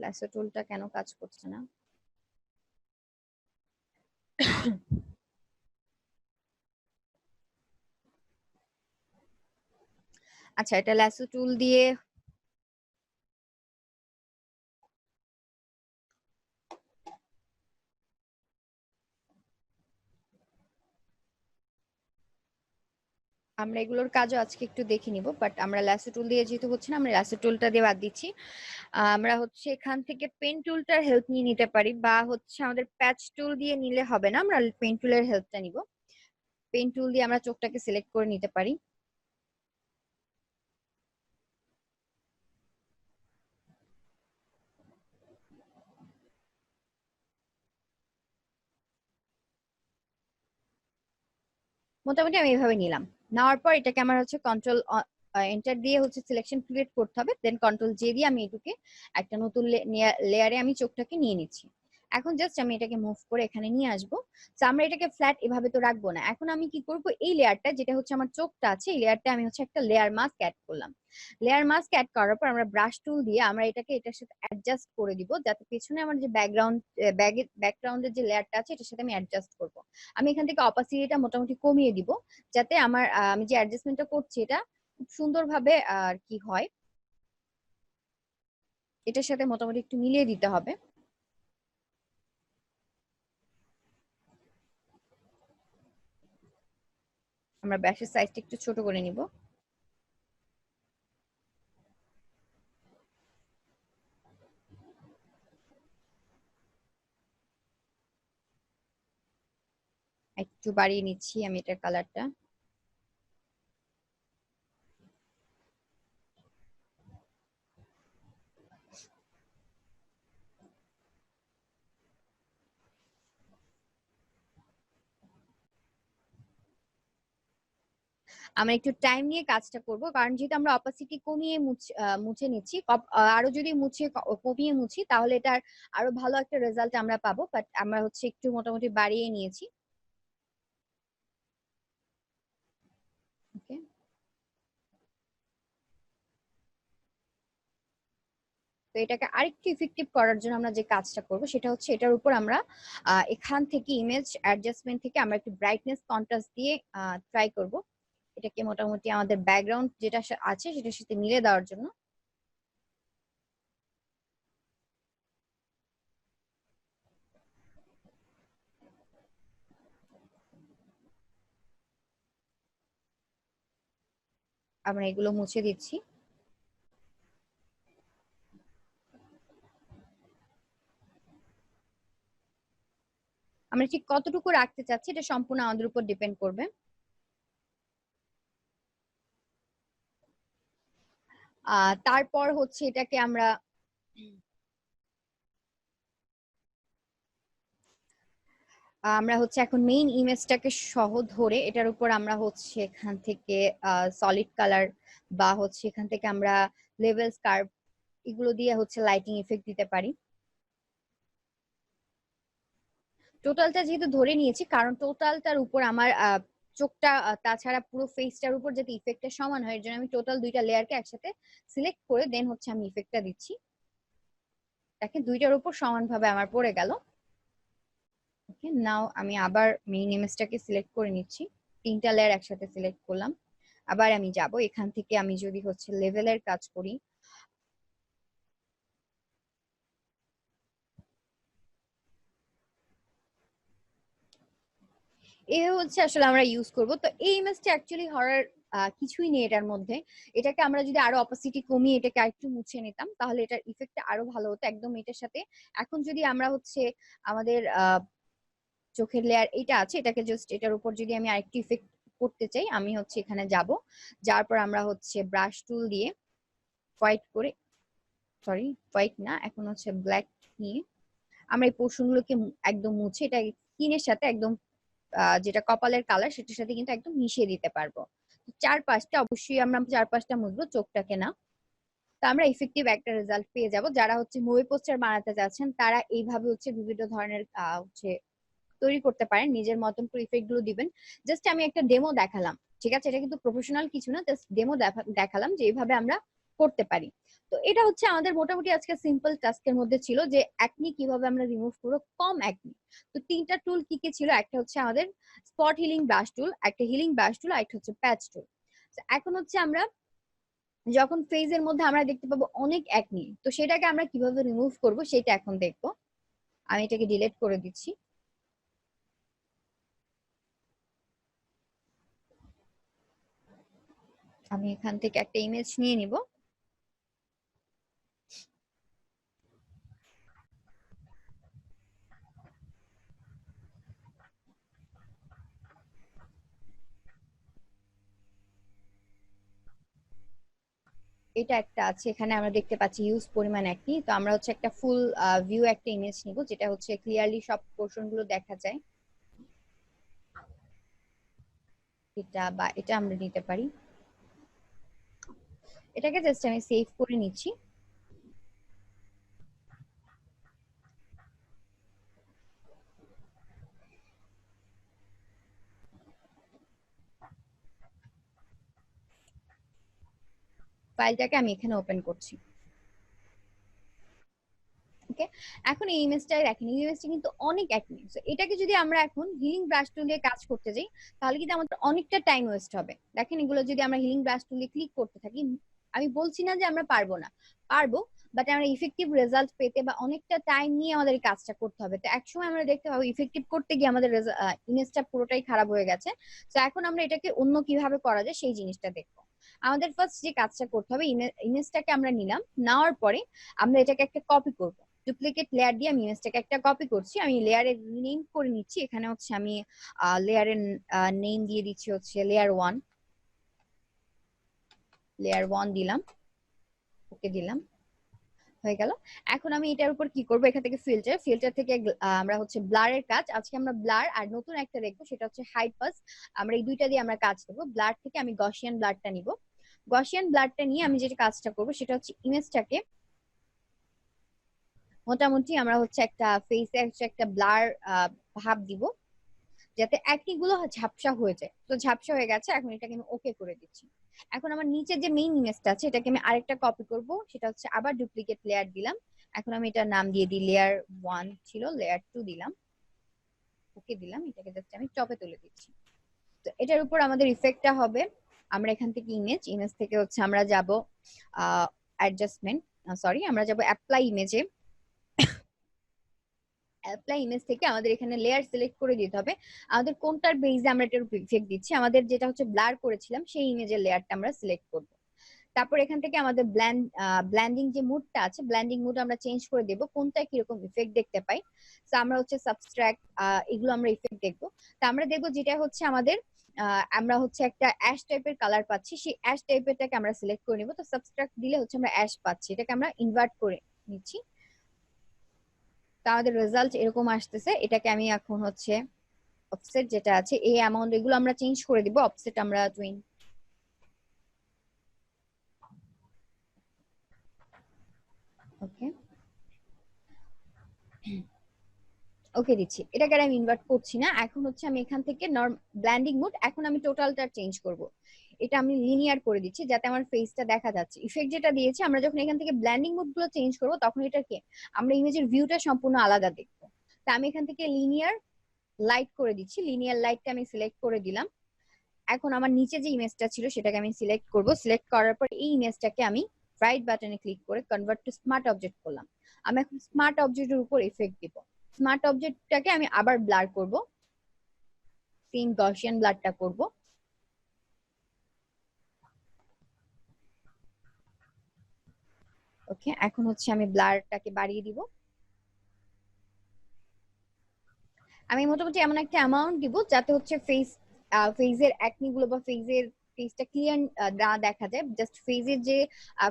ল্যাসো টুলটা কেন কাজ করছে না? আচ্ছা, এটা ল্যাসো টুল দিয়ে আমরা এগুলোর কাজও আজকে একটু দেখে নিব, বাট আমরা ল্যাসো টুল দিয়ে যেহেতু হচ্ছে না, আমরা ল্যাসো টুলটা দিয়ে বাদ দিচ্ছি। আমরা হচ্ছে এখান থেকে পেন টুলটার হেল্প নিয়ে নিতে পারি, বা হচ্ছে আমাদের প্যাচ টুল দিয়ে নিলে হবে না, আমরা পেন টুলের হেল্পটা নিব। পেন টুল দিয়ে আমরা চোখটাকে সিলেক্ট করে নিতে পারি। মোটামুটি আমি এইভাবে নিলাম। নেওয়ার পর এটাকে আমার হচ্ছে কন্ট্রোল এন্টার দিয়ে হচ্ছে সিলেকশন ক্রিয়েট করতে হবে, দেন কন্ট্রোল জে দিয়ে আমি এটাকে একটা নতুন লেয়ারে আমি চোখটাকে নিয়ে নিচ্ছি। এখন জাস্ট আমি এটাকে মুভ করে এখানে নিয়ে আসবো। তো আমরা এটাকে ফ্ল্যাট এভাবে তো রাখবো না, এখন আমি কি করব, এই লেয়ারটা যেটা হচ্ছে আমার চোখটা আছে, এই লেয়ারটা আমি হচ্ছে একটা লেয়ার মাস্ক অ্যাড করলাম। লেয়ার মাস্ক অ্যাড করার পর আমরা ব্রাশ টুল দিয়ে আমরা এটাকে এটার সাথে অ্যাডজাস্ট করে দিব, যাতে পেছনে আমার যে ব্যাকগ্রাউন্ডের যে লেয়ারটা আছে এটার সাথে আমি অ্যাডজাস্ট করব। আমি এখান থেকে অপাসিটিটা মোটামুটি কমিয়ে দিব, যাতে আমার আমি যে অ্যাডজাস্টমেন্টটা করছি এটা খুব সুন্দরভাবে আর কি হয়, এটার সাথে মোটামুটি একটু মিলিয়ে দিতে হবে। আমরা ব্যাসের সাইজটা একটু ছোট করে নিব। একটু বাড়িয়ে নিচ্ছি আমি এটার কালারটা। আমরা একটু টাইম নিয়ে কাজটা করব, কারণ যেহেতু আমরা অপাসিটি কমিয়ে মুছে নিচ্ছি, আরো যদি কমিয়ে মুছি তাহলে এটার আরো ভালো একটা রেজাল্ট আমরা পাবো, বাট আমরা হচ্ছে একটু মোটামুটি বাড়িয়ে নিয়েছি। ওকে, তো এটাকে আরেকটু ইফেক্টিভ করার জন্য আমরা যে কাজটা করব সেটা হচ্ছে এটার উপর আমরা এখান থেকে ইমেজ অ্যাডজাস্টমেন্ট থেকে আমরা একটু ব্রাইটনেস কন্ট্রাস্ট দিয়ে ট্রাই করব এটাকে মোটামুটি আমাদের ব্যাকগ্রাউন্ড যেটা আছে সেটার সাথে মিলে দেওয়ার জন্য। আমরা এগুলো মুছে দিচ্ছি। আমরা ঠিক কতটুকু রাখতে চাচ্ছি এটা সম্পূর্ণ আমাদের উপর ডিপেন্ড করবে। তারপর হচ্ছে এটাকে আমরা হচ্ছে এখন মেইন ইমেজটাকে সহ ধরে এটার উপর আমরা হচ্ছে এখান থেকে সলিড কালার বা হচ্ছে এখান থেকে আমরা লেভেলস কার্ভ এগুলো দিয়ে হচ্ছে লাইটিং ইফেক্ট দিতে পারি। টোটালটা যেহেতু ধরে নিয়েছি, কারণ টোটালটার উপর আমার চোখটা তাছাড়া পুরো ফেসটার উপর যাতে ইফেক্টটা সমান হয় এর জন্য আমি টোটাল দুইটা লেয়ারকে একসাথে সিলেক্ট করে দেন হচ্ছে আমি ইফেক্টটা দিচ্ছি। দেখেন দুইটার উপর সমানভাবে আমার পড়ে গেল। ওকে, নাও আমি আবার মেইন ইমেজটাকে সিলেক্ট করে নিচ্ছি। তিনটা লেয়ার একসাথে সিলেক্ট করলাম। আবার আমি যাব এখান থেকে আমি যদি হচ্ছে লেভেলের কাজ করি, এ হচ্ছে আসলে আমরা ইউজ করব। তো এই ইমেজটা অ্যাকচুয়ালি হরার কিছুই নেই এটার মধ্যে। এটাকে আমরা যদি আরো অপাসিটি কমিয়ে এটাকে আরেকটু মুছে নিতাম তাহলে এটার ইফেক্টটা আরো ভালো হতো একদম এটার সাথে। এখন যদি আমরা হচ্ছে আমাদের চোখের লেয়ার এটা আছে এটাকে জাস্ট এটার উপর যদি আমি আরেকটু ইফেক্ট করতে চাই, আমি হচ্ছে এখানে যাব, যার পর আমরা হচ্ছে ব্রাশ টুল দিয়ে হোয়াইট করে, সরি হোয়াইট না, এখন হচ্ছে ব্ল্যাক নিয়ে আমরা এই পোর্শনগুলোকে একদম মুছে এটা স্কিনের সাথে একদম যেটা কপালের কালার সেটার সাথে কিন্তু একদম মিশিয়ে দিতে পারবো। চারপাশটা অবশ্যই আমরা চারপাশটা মুছবো, চোখটাকে না। তো আমরা ইফেক্টিভ একটা রেজাল্ট পেয়ে যাব। যারা হচ্ছে মুভি পোস্টার বানাতে যাচ্ছেন তারা এইভাবে হচ্ছে বিভিন্ন ধরনের হচ্ছে তৈরি করতে পারেন, নিজের মতন করে ইফেক্ট গুলো দিবেন। জাস্ট আমি একটা ডেমো দেখালাম, ঠিক আছে, এটা কিন্তু প্রফেশনাল কিছু না, জাস্ট ডেমো দেখালাম যে এইভাবে আমরা করতে পারি। তো এটা হচ্ছে আমাদের মোটামুটি আজকে সিম্পল টাস্কের মধ্যে ছিল যে অ্যাকনি কিভাবে আমরা রিমুভ করবো, কম অ্যাকনি। তো তিনটা টুল কি কি ছিল, একটা হচ্ছে আমাদের স্পট হিলিং ব্রাশ টুল, একটা হিলিং ব্রাশ টুল, আর একটা হচ্ছে প্যাচ টুল। এখন হচ্ছে আমরা যখন ফেজের মধ্যে আমরা দেখতে পাবো অনেক অ্যাকনি, তো সেটাকে আমরা কিভাবে রিমুভ করব সেটা এখন দেখবো। আমি এটাকে ডিলিট করে দিচ্ছি। আমি এখান থেকে একটা ইমেজ নিয়ে নিব। এটা একটা আছে, এখানে আমরা দেখতে পাচ্ছি ইউজ পরিমাণ একই। তো আমরা হচ্ছে একটা ফুল ভিউ একটা ইমেজ নিব, যেটা হচ্ছে ক্লিয়ারলি সব পোর্শন গুলো দেখা যায়। এটা বা এটা আমরা নিতে পারি। এটাকে জাস্ট আমি সেভ করে নিচ্ছি। ফাইলটাকে আমি এখানে ওপেন করছি। ওকে, এখন এই ইমেজটাই রাখেন, এই ইমেজটা কিন্তু অনেক অ্যাকুরেট। সো এটাকে যদি আমরা এখন হিলিং ব্রাশ টুল দিয়ে কাজ করতে যাই, তাহলে কিন্তু আমাদের অনেকটা টাইম ওয়েস্ট হবে। দেখেন এগুলো যদি আমরা হিলিং ব্রাশ টুল দিয়ে ক্লিক করতে থাকি, আমি বলছি না যে আমরা পারবো না, পারবো, বাট আমরা ইফেক্টিভ রেজাল্ট পেতে বা অনেকটা টাইম নিয়ে আমাদের এই কাজটা করতে হবে। তো একসময় আমরা দেখতে পাবো ইফেক্টিভ করতে গিয়ে আমাদের ইমেজটা পুরোটাই খারাপ হয়ে গেছে। তো এখন আমরা এটাকে অন্য কিভাবে করা যায় সেই জিনিসটা দেখবো। আমাদের ফার্স্ট যে কাজটা করতে হবে, ইমেজটাকে আমরা নিলাম, নেওয়ার পরে আমরা এটাকে একটা কপি করবো। ডুপ্লিকেট লেয়ার দিয়ে আমি ইমেজটাকে একটা কপি করছি। আমি লেয়ারের নেম করে নিচ্ছি। এখানে হচ্ছে আমি লেয়ারের নেম দিয়ে দিচ্ছি হচ্ছে লেয়ার 1। লেয়ার 1 দিলাম, ওকে দিলাম, হয়ে গেল। এখন আমি এটার উপর কি করবো, এখান থেকে ফিল্টার, ফিল্টার থেকে আমরা হচ্ছে ব্লারের কাজ। আজকে আমরা ব্লার আর নতুন একটা দেখবো, সেটা হচ্ছে হাই পাস। আমরা এই দুইটা দিয়ে আমরা কাজ করবো। ব্লার থেকে আমি গসিয়ান ব্লারটা নিব। গসিয়ান ব্লারটা নিয়ে আমি যেটা কাজটা করবো সেটা হচ্ছে ইমেজটাকে মোটামুটি আমরা হচ্ছে একটা ফেসে হচ্ছে একটা ব্লার ভাব দিব, যাতে অ্যাক্নি গুলো ঝাপসা হয়ে যায়। তো ঝাপসা হয়ে গেছে, এখন এটাকে আমি ওকে করে দিচ্ছি। এখন আমার নিচে যে মেইন ইমেজটা আছে এটাকে আমি আরেকটা কপি করব, সেটা হচ্ছে আবার ডুপ্লিকেট লেয়ার দিলাম। এখন আমি এটার নাম দিয়ে দিই লেয়ার 1 ছিল, লেয়ার 2 দিলাম, ওকে দিলাম। এটাকে জাস্ট আমি টপে তুলে দিচ্ছি। তো এটার উপর আমাদের ইফেক্টটা হবে, আমরা এখান থেকে ইমেজ, ইমেজ থেকে হচ্ছে আমরা যাব অ্যাডজাস্টমেন্ট, সরি আমরা যাব অ্যাপ্লাই ইমেজে। অ্যাপ্লাই ইমেজ থেকে আমাদের এখানে লেয়ার সিলেক্ট করে দিতে হবে। আমাদের কোনটার বেসে আমরা এটার ইফেক্ট দিচ্ছি, আমাদের যেটা হচ্ছে ব্লার করেছিলাম সেই ইমেজের লেয়ারটা আমরা সিলেক্ট করব। তারপর এখান থেকে আমাদের ব্ল্যান্ডিং যে মুডটা আছে, ব্ল্যান্ডিং মুড আমরা চেঞ্জ করে দেব, কোনটা কিরকম ইফেক্ট দেখতে পাই। তো আমরা হচ্ছে সাবস্ট্রাক্ট, এগুলো আমরা ইফেক্ট দেখবো। তো আমরা দেখবো যেটা হচ্ছে আমাদের আমরা হচ্ছে একটা অ্যাশ টাইপের কালার পাচ্ছি, সেই অ্যাশ টাইপেরটাকে আমরা সিলেক্ট করে নিব। তো সাবস্ট্রাক্ট দিলে হচ্ছে আমরা অ্যাশ পাচ্ছি, এটাকে আমরা ইনভার্ট করে নিচ্ছি। তা আমাদের রেজাল্ট এরকম আসতেছে। এটাকে আমি এখন হচ্ছে অফসেট যেটা আছে এই অ্যামাউন্ট, এগুলো আমরা চেঞ্জ করে দিব। অফসেট আমরা 20, ওকে ওকে দিচ্ছি। এটাকে আর আমি ইনভার্ট করছি না। এখন হচ্ছে আমি এখান থেকে ব্ল্যান্ডিং মুড, এখন আমি টোটালটা চেঞ্জ করব। এটা আমি লিনিয়ার করে দিচ্ছি যাতে আমার ফেসটা দেখা যাচ্ছে। ইফেক্ট যেটা দিয়েছি, আমরা যখন এখান থেকে ব্ল্যান্ডিং মুড গুলো চেঞ্জ করব তখন এটাকে আমরা ইমেজের ভিউটা সম্পূর্ণ আলাদা দেখবো। তা আমি এখান থেকে লিনিয়ার লাইট করে দিচ্ছি, লিনিয়ার লাইটটা আমি সিলেক্ট করে দিলাম। এখন আমার নিচে যে ইমেজটা ছিল সেটাকে আমি সিলেক্ট করব। সিলেক্ট করার পর এই ইমেজটাকে আমি রাইট বাটনে ক্লিক করে কনভার্ট টু স্মার্ট অবজেক্ট করলাম। আমি এখন স্মার্ট অবজেক্টের উপর ইফেক্ট দিব। স্মার্ট অবজেক্টটাকে আমি আবার ব্লার করব, সেম গসিয়ান ব্লারটা করব। ওকে, এখন হচ্ছে আমি ব্লারটাকে বাড়িয়ে দিব। আমি মোটামুটি এমন একটা অ্যামাউন্ট দিব যাতে হচ্ছে ফেজের অ্যাকনি গুলো বা ফেসটা ক্লিয়ার না দেখা যায়, জাস্ট ফেজের যে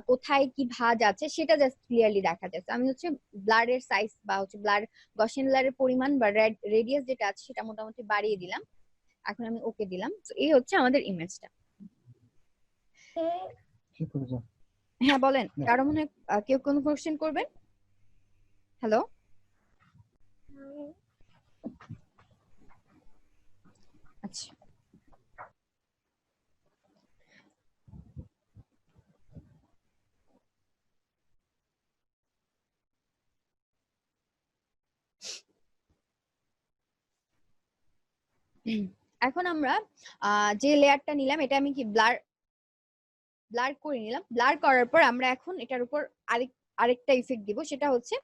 কোথায় কি ভাঁজ আছে সেটা জাস্ট ক্লিয়ারলি দেখা যায়। তো আমি হচ্ছে ব্লারের সাইজ বা হচ্ছে গসিয়ান ব্লারের পরিমাণ বা রেডিয়াস যেটা আছে সেটা মোটামুটি বাড়িয়ে দিলাম। এখন আমি ওকে দিলাম। তো এই হচ্ছে আমাদের ইমেজটা। কি করছো? হ্যাঁ বলেন, কারো মনে হয় কেউ কোনো কোশ্চেন করবেন? হ্যালো? আচ্ছা, এখন আমরা যে লেয়ারটা নিলাম এটা আমি কি ব্লার ব্লার করে নিলাম। ব্লার করার পর আমরা এখন এটার উপর আরেকটা ইফেক্ট দিব, সেটা হচ্ছে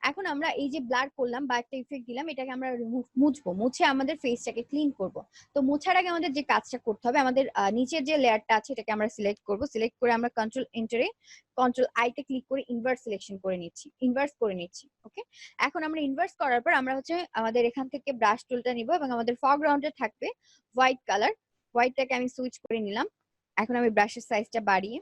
এখন আমরা এই যে ব্লার করলাম বা একটা ইফেক্ট দিলাম, এটাকে আমরা মুছবো, মুছে আমাদের ফেসটাকে ক্লিন করব। তো মোছার আগে আমাদের যে কাজটা করতে হবে, আমাদের নিচের যে লেয়ারটা আছে এটাকে আমরা সিলেক্ট করব। সিলেক্ট করে আমরা কন্ট্রোল এন্টারে কন্ট্রোল আইতে ক্লিক করে ইনভার্স সিলেকশন করে নিচ্ছি, ইনভার্স করে নিচ্ছি। ওকে, এখন আমরা ইনভার্স করার পর আমরা হচ্ছে আমাদের এখান থেকে ব্রাশ টুলটা নিব এবং আমাদের ফরগ্রাউন্ডে থাকবে হোয়াইট কালার। হোয়াইটটাকে আমি সুইচ করে নিলাম। এখন আমি ব্রাশের সাইজটা বাড়িয়ে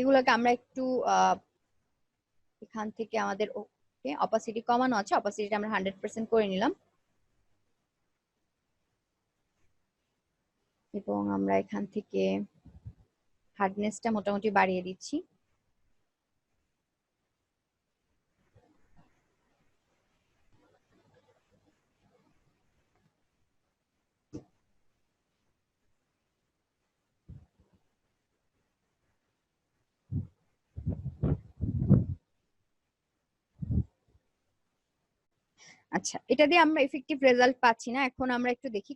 এগুলোকে আমরা একটু এখান থেকে আমাদের ওকে অপাসিটি কমানো আছে, অপাসিটিটা আমরা 100% করে নিলাম এবং আমরা এখান থেকে হার্ডনেসটা মোটামুটি বাড়িয়ে দিচ্ছি। আচ্ছা, এটা দিয়ে আমরা এফেক্টিভ রেজাল্ট পাচ্ছি না। এখন আমরা একটু দেখি,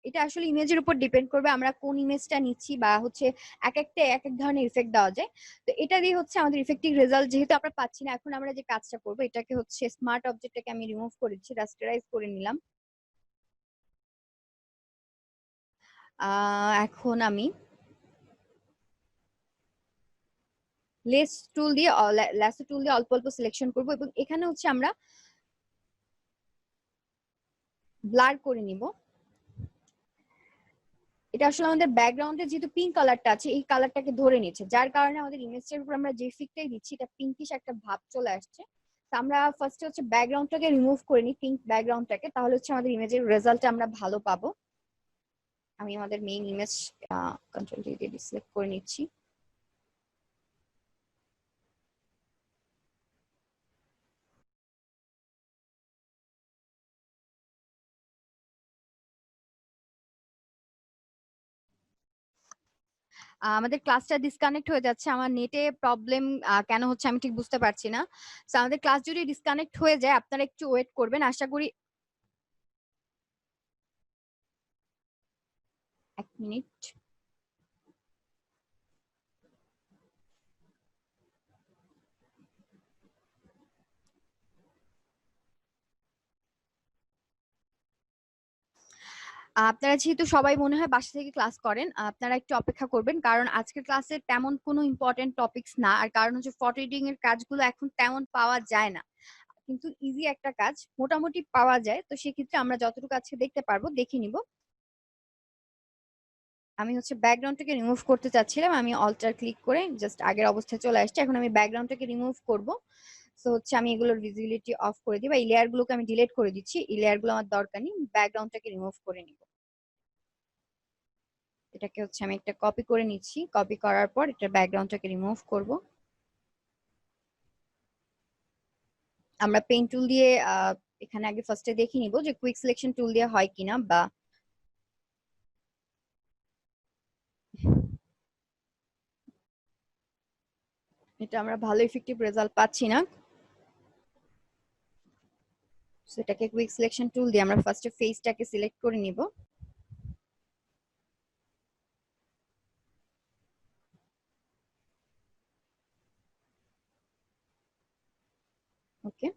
এটা আসলে ইমেজের উপর ডিপেন্ড করবে আমরা কোন ইমেজটা নিচ্ছি, বা হচ্ছে এক একটা এক এক ধরনের ইফেক্ট দেওয়া যায়। তো এটা দিয়ে হচ্ছে আমাদের ইফেক্টিভ রেজাল্ট যেহেতু আমরা পাচ্ছি না, এখন আমরা যে কাজটা করবো, এটাকে হচ্ছে স্মার্ট অবজেক্টটাকে আমি রিমুভ করেছি, রাস্টারাইজ করে নিলাম। এখন আমি লেস টুল দিয়ে অল্প অল্প সিলেকশন করব এবং এখানে হচ্ছে আমরা ব্লার করে নিব। এটা আসলে আমাদের ব্যাকগ্রাউন্ডে যেহেতু পিঙ্ক কালারটা আছে, এই কালারটাকে ধরে নিচ্ছে, যার কারণে আমাদের ইমেজটার উপর আমরা যে ফিকটাই দিচ্ছি এটা পিঙ্কিশ একটা ভাব চলে আসছে। তো আমরা ফার্স্টে হচ্ছে ব্যাকগ্রাউন্ডটাকে রিমুভ করে নিই, পিঙ্ক ব্যাকগ্রাউন্ডটাকে, তাহলে হচ্ছে আমাদের ইমেজের রেজাল্টটা আমরা ভালো পাবো। আমি আমাদের মেইন ইমেজ কন্ট্রোল দিয়ে সিলেক্ট করে নিচ্ছি। আমাদের ক্লাসটা ডিসকানেক্ট হয়ে যাচ্ছে, আমার নেটে প্রবলেম কেন হচ্ছে আমি ঠিক বুঝতে পারছি না। তো আমাদের ক্লাস যদি ডিসকানেক্ট হয়ে যায় আপনারা একটু ওয়েট করবেন, আশা করি 1 মিনিট। আপনারা যেহেতু সবাই মনে হয় বাসা থেকে ক্লাস করেন, আপনারা একটু অপেক্ষা করবেন, কারণ আজকের ক্লাসে তেমন কোনো ইম্পর্টেন্ট টপিকস না। আর কারণ হচ্ছে ফটো এডিটিং এর কাজগুলো এখন তেমন পাওয়া যায় না, কিন্তু ইজি একটা কাজ মোটামুটি পাওয়া যায়। তো সেক্ষেত্রে আমরা যতটুকু আজকে দেখতে পারবো দেখে নিব। আমি হচ্ছে ব্যাকগ্রাউন্ডটাকে রিমুভ করতে চাচ্ছিলাম, আমি অল্টার ক্লিক করে জাস্ট আগের অবস্থায় চলে আসছে। এখন আমি ব্যাকগ্রাউন্ডটাকে রিমুভ করব। সো হচ্ছে আমি এগুলোর ভিজিবিলিটি অফ করে দিই, বা এই লেয়ার গুলোকে আমি ডিলিট করে দিচ্ছি, এই লেয়ার গুলো আমার দরকার নেই, ব্যাকগ্রাউন্ডটাকে রিমুভ করে নিব। এটাকে হচ্ছে আমি একটা কপি করে নিচ্ছি, কপি করার পর এটা ব্যাকগ্রাউন্ডটাকে রিমুভ করব। আমরা পেন টুল দিয়ে এখানে আগে ফার্স্টে দেখে নিব যে কুইক সিলেকশন টুল দিয়ে হয় কিনা, বা এটা আমরা ভালো ইফেক্টিভ রেজাল্ট পাচ্ছি না। সেটাকে কুইক সিলেকশন টুল দিয়ে আমরা ফার্স্টে ফেসটাকে সিলেক্ট করে নিব। ওকে,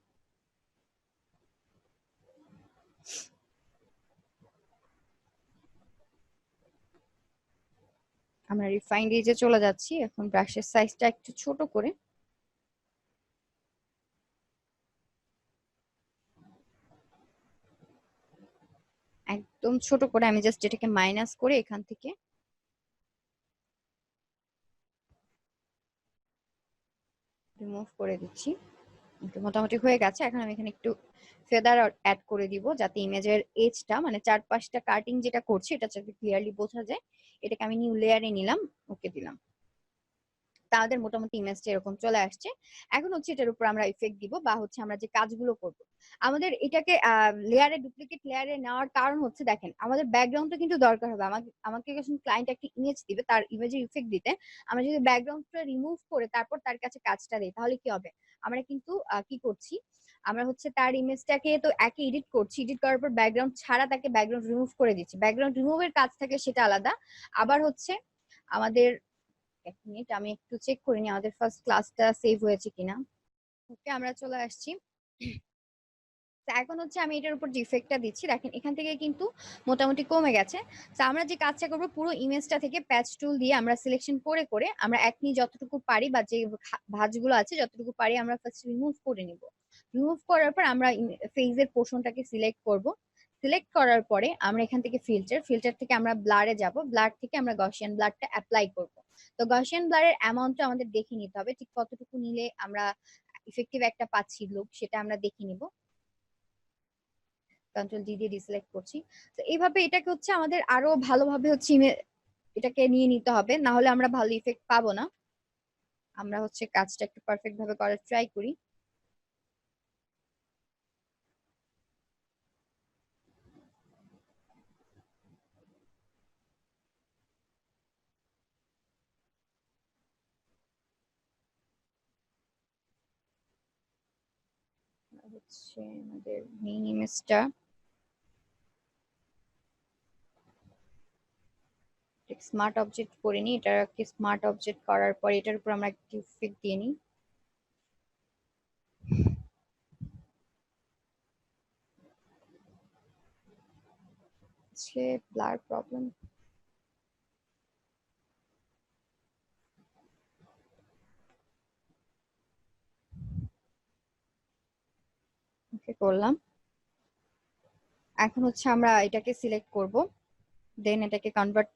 আমরা রিফাইন্ড এজে চলে যাচ্ছি। এখন ব্রাশের সাইজটা একটু ছোট করে, একদম ছোট করে আমি জাস্ট এটাকে মাইনাস করে এখান থেকে রিমুভ করে দিচ্ছি। মোটামুটি হয়ে গেছে। এখন আমি এখানে একটু ফেদার অ্যাড করে দিব, যাতে ইমেজের এজটা মানে চারপাশটা কাটিং যেটা করছি এটা যাতে ক্লিয়ারলি বোঝা যায়। এটাকে আমি নিউ লেয়ারে নিলাম, ওকে দিলাম। তাদের মোটামুটি ইমেজটা এরকম চলে আসছে। এখন হচ্ছে এটার উপর আমরা ইফেক্ট দিব বা হচ্ছে আমরা যে কাজগুলো করব, আমাদের এটাকে লেয়ারে ডুপ্লিকেট লেয়ারে নেওয়ার কারণ হচ্ছে দেখেন আমাদের ব্যাকগ্রাউন্ডটা কিন্তু দরকার হবে। আমাকে আমাকে যখন ক্লায়েন্ট একটা ইমেজ দিবে তার ইমেজের ইফেক্ট দিতে, আমরা যদি ব্যাকগ্রাউন্ডটা রিমুভ করে তারপর তার কাছে কাজটা দিই তাহলে কি হবে? আমরা কিন্তু কি করছি, আমরা হচ্ছে তার ইমেজটাকে তো একে এডিট করছি, এডিট করার পর ব্যাকগ্রাউন্ড ছাড়া তাকে ব্যাকগ্রাউন্ড রিমুভ করে দিচ্ছি। ব্যাকগ্রাউন্ড রিমুভের কাজ থাকে সেটা আলাদা। আবার হচ্ছে আমাদের, এক মিনিট আমি একটু চেক করে নিই আমাদের ফার্স্ট ক্লাসটা সেভ হয়েছে কিনা। ওকে, আমরা চলে আসছি। তো এখন হচ্ছে আমি এটার উপর যে ইফেক্টটা দিচ্ছি দেখেন এখান থেকে কিন্তু মোটামুটি কমে গেছে। তো আমরা যে কাজটা করবো পুরো ইমেজটা থেকে প্যাচ টুল দিয়ে আমরা সিলেকশন করে করে আমরা একনি যতটুকু পারি বা যে ভাঁজগুলো আছে যতটুকু পারি আমরা ফার্স্ট রিমুভ করে নিব। রিমুভ করার পর আমরা ফেজের পোর্শনটাকে সিলেক্ট করব। সিলেক্ট করার পরে আমরা এখান থেকে ফিল্টার থেকে আমরা ব্লারে যাব, ব্লার থেকে আমরা গসিয়ান ব্লারটা অ্যাপ্লাই করব। তো গসিয়ান ব্লারের অ্যামাউন্টটা আমাদের দেখে নিতে হবে, ঠিক কতটুকু নিলে আমরা ইফেক্টিভ একটা পাচ্ছি লুক সেটা আমরা দেখে নিব। কন্ট্রোল ডি দিয়ে ডিসিলেক্ট করছি। তো এইভাবে এটাকে হচ্ছে আমাদের আরো ভালোভাবে হচ্ছে এটাকে নিয়ে নিতে হবে, না হলে আমরা ভালো ইফেক্ট পাবো না। আমরা হচ্ছে কাজটা একটু পারফেক্ট ভাবে করার ট্রাই করি। হচ্ছে আমাদের মেইন ইমেজটা স্মার্ট অবজেক্ট করে নিই, এটাকে স্মার্ট অবজেক্ট করার পর এটার উপর আমরা একটি ইফেক্ট দিয়ে নিই। হচ্ছে ব্লার প্রবলেম, ওকে করলাম। এখন হচ্ছে আমরা এটাকে সিলেক্ট করব, দেন এটাকে কনভার্ট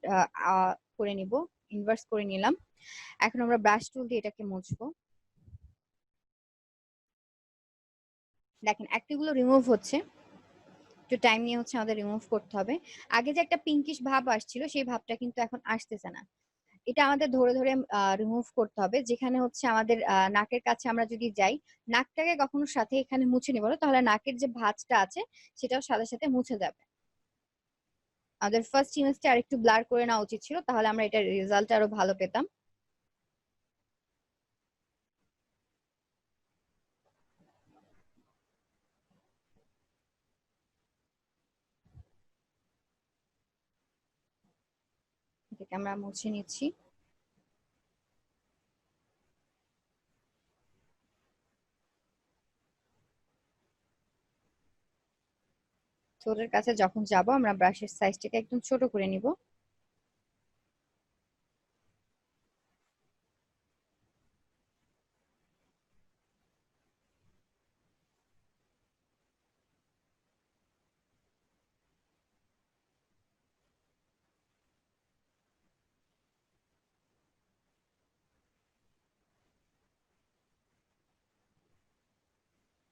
করে নিব, ইনভার্স করে নিলাম। এখন আমরা ব্রাশ টুল দিয়ে এটাকে মুছবো। দেখেন একটিগুলো রিমুভ হচ্ছে, একটু টাইম নিয়ে হচ্ছে আমাদের রিমুভ করতে হবে। আগে যে একটা পিঙ্কিশ ভাব আসছিল সেই ভাবটা কিন্তু এখন আসতেছে না। এটা আমাদের ধরে ধরে রিমুভ করতে হবে। যেখানে হচ্ছে আমাদের নাকের কাছে আমরা যদি যাই, নাকটাকে কখনো সাথে এখানে মুছে নিব না, তাহলে নাকের যে ভাঁজটা আছে সেটাও সাথে সাথে মুছে যাবে। আমাদের ফার্স্ট ইমেজটা আরেকটু ব্লার করে নেওয়া উচিত ছিল, তাহলে আমরা এটার রেজাল্ট আরো ভালো পেতাম। এটাকে আমরা মুছে নিচ্ছি। ঠোঁটের কাছে যখন যাব আমরা ব্রাশের সাইজটাকে একদম ছোট করে নিব।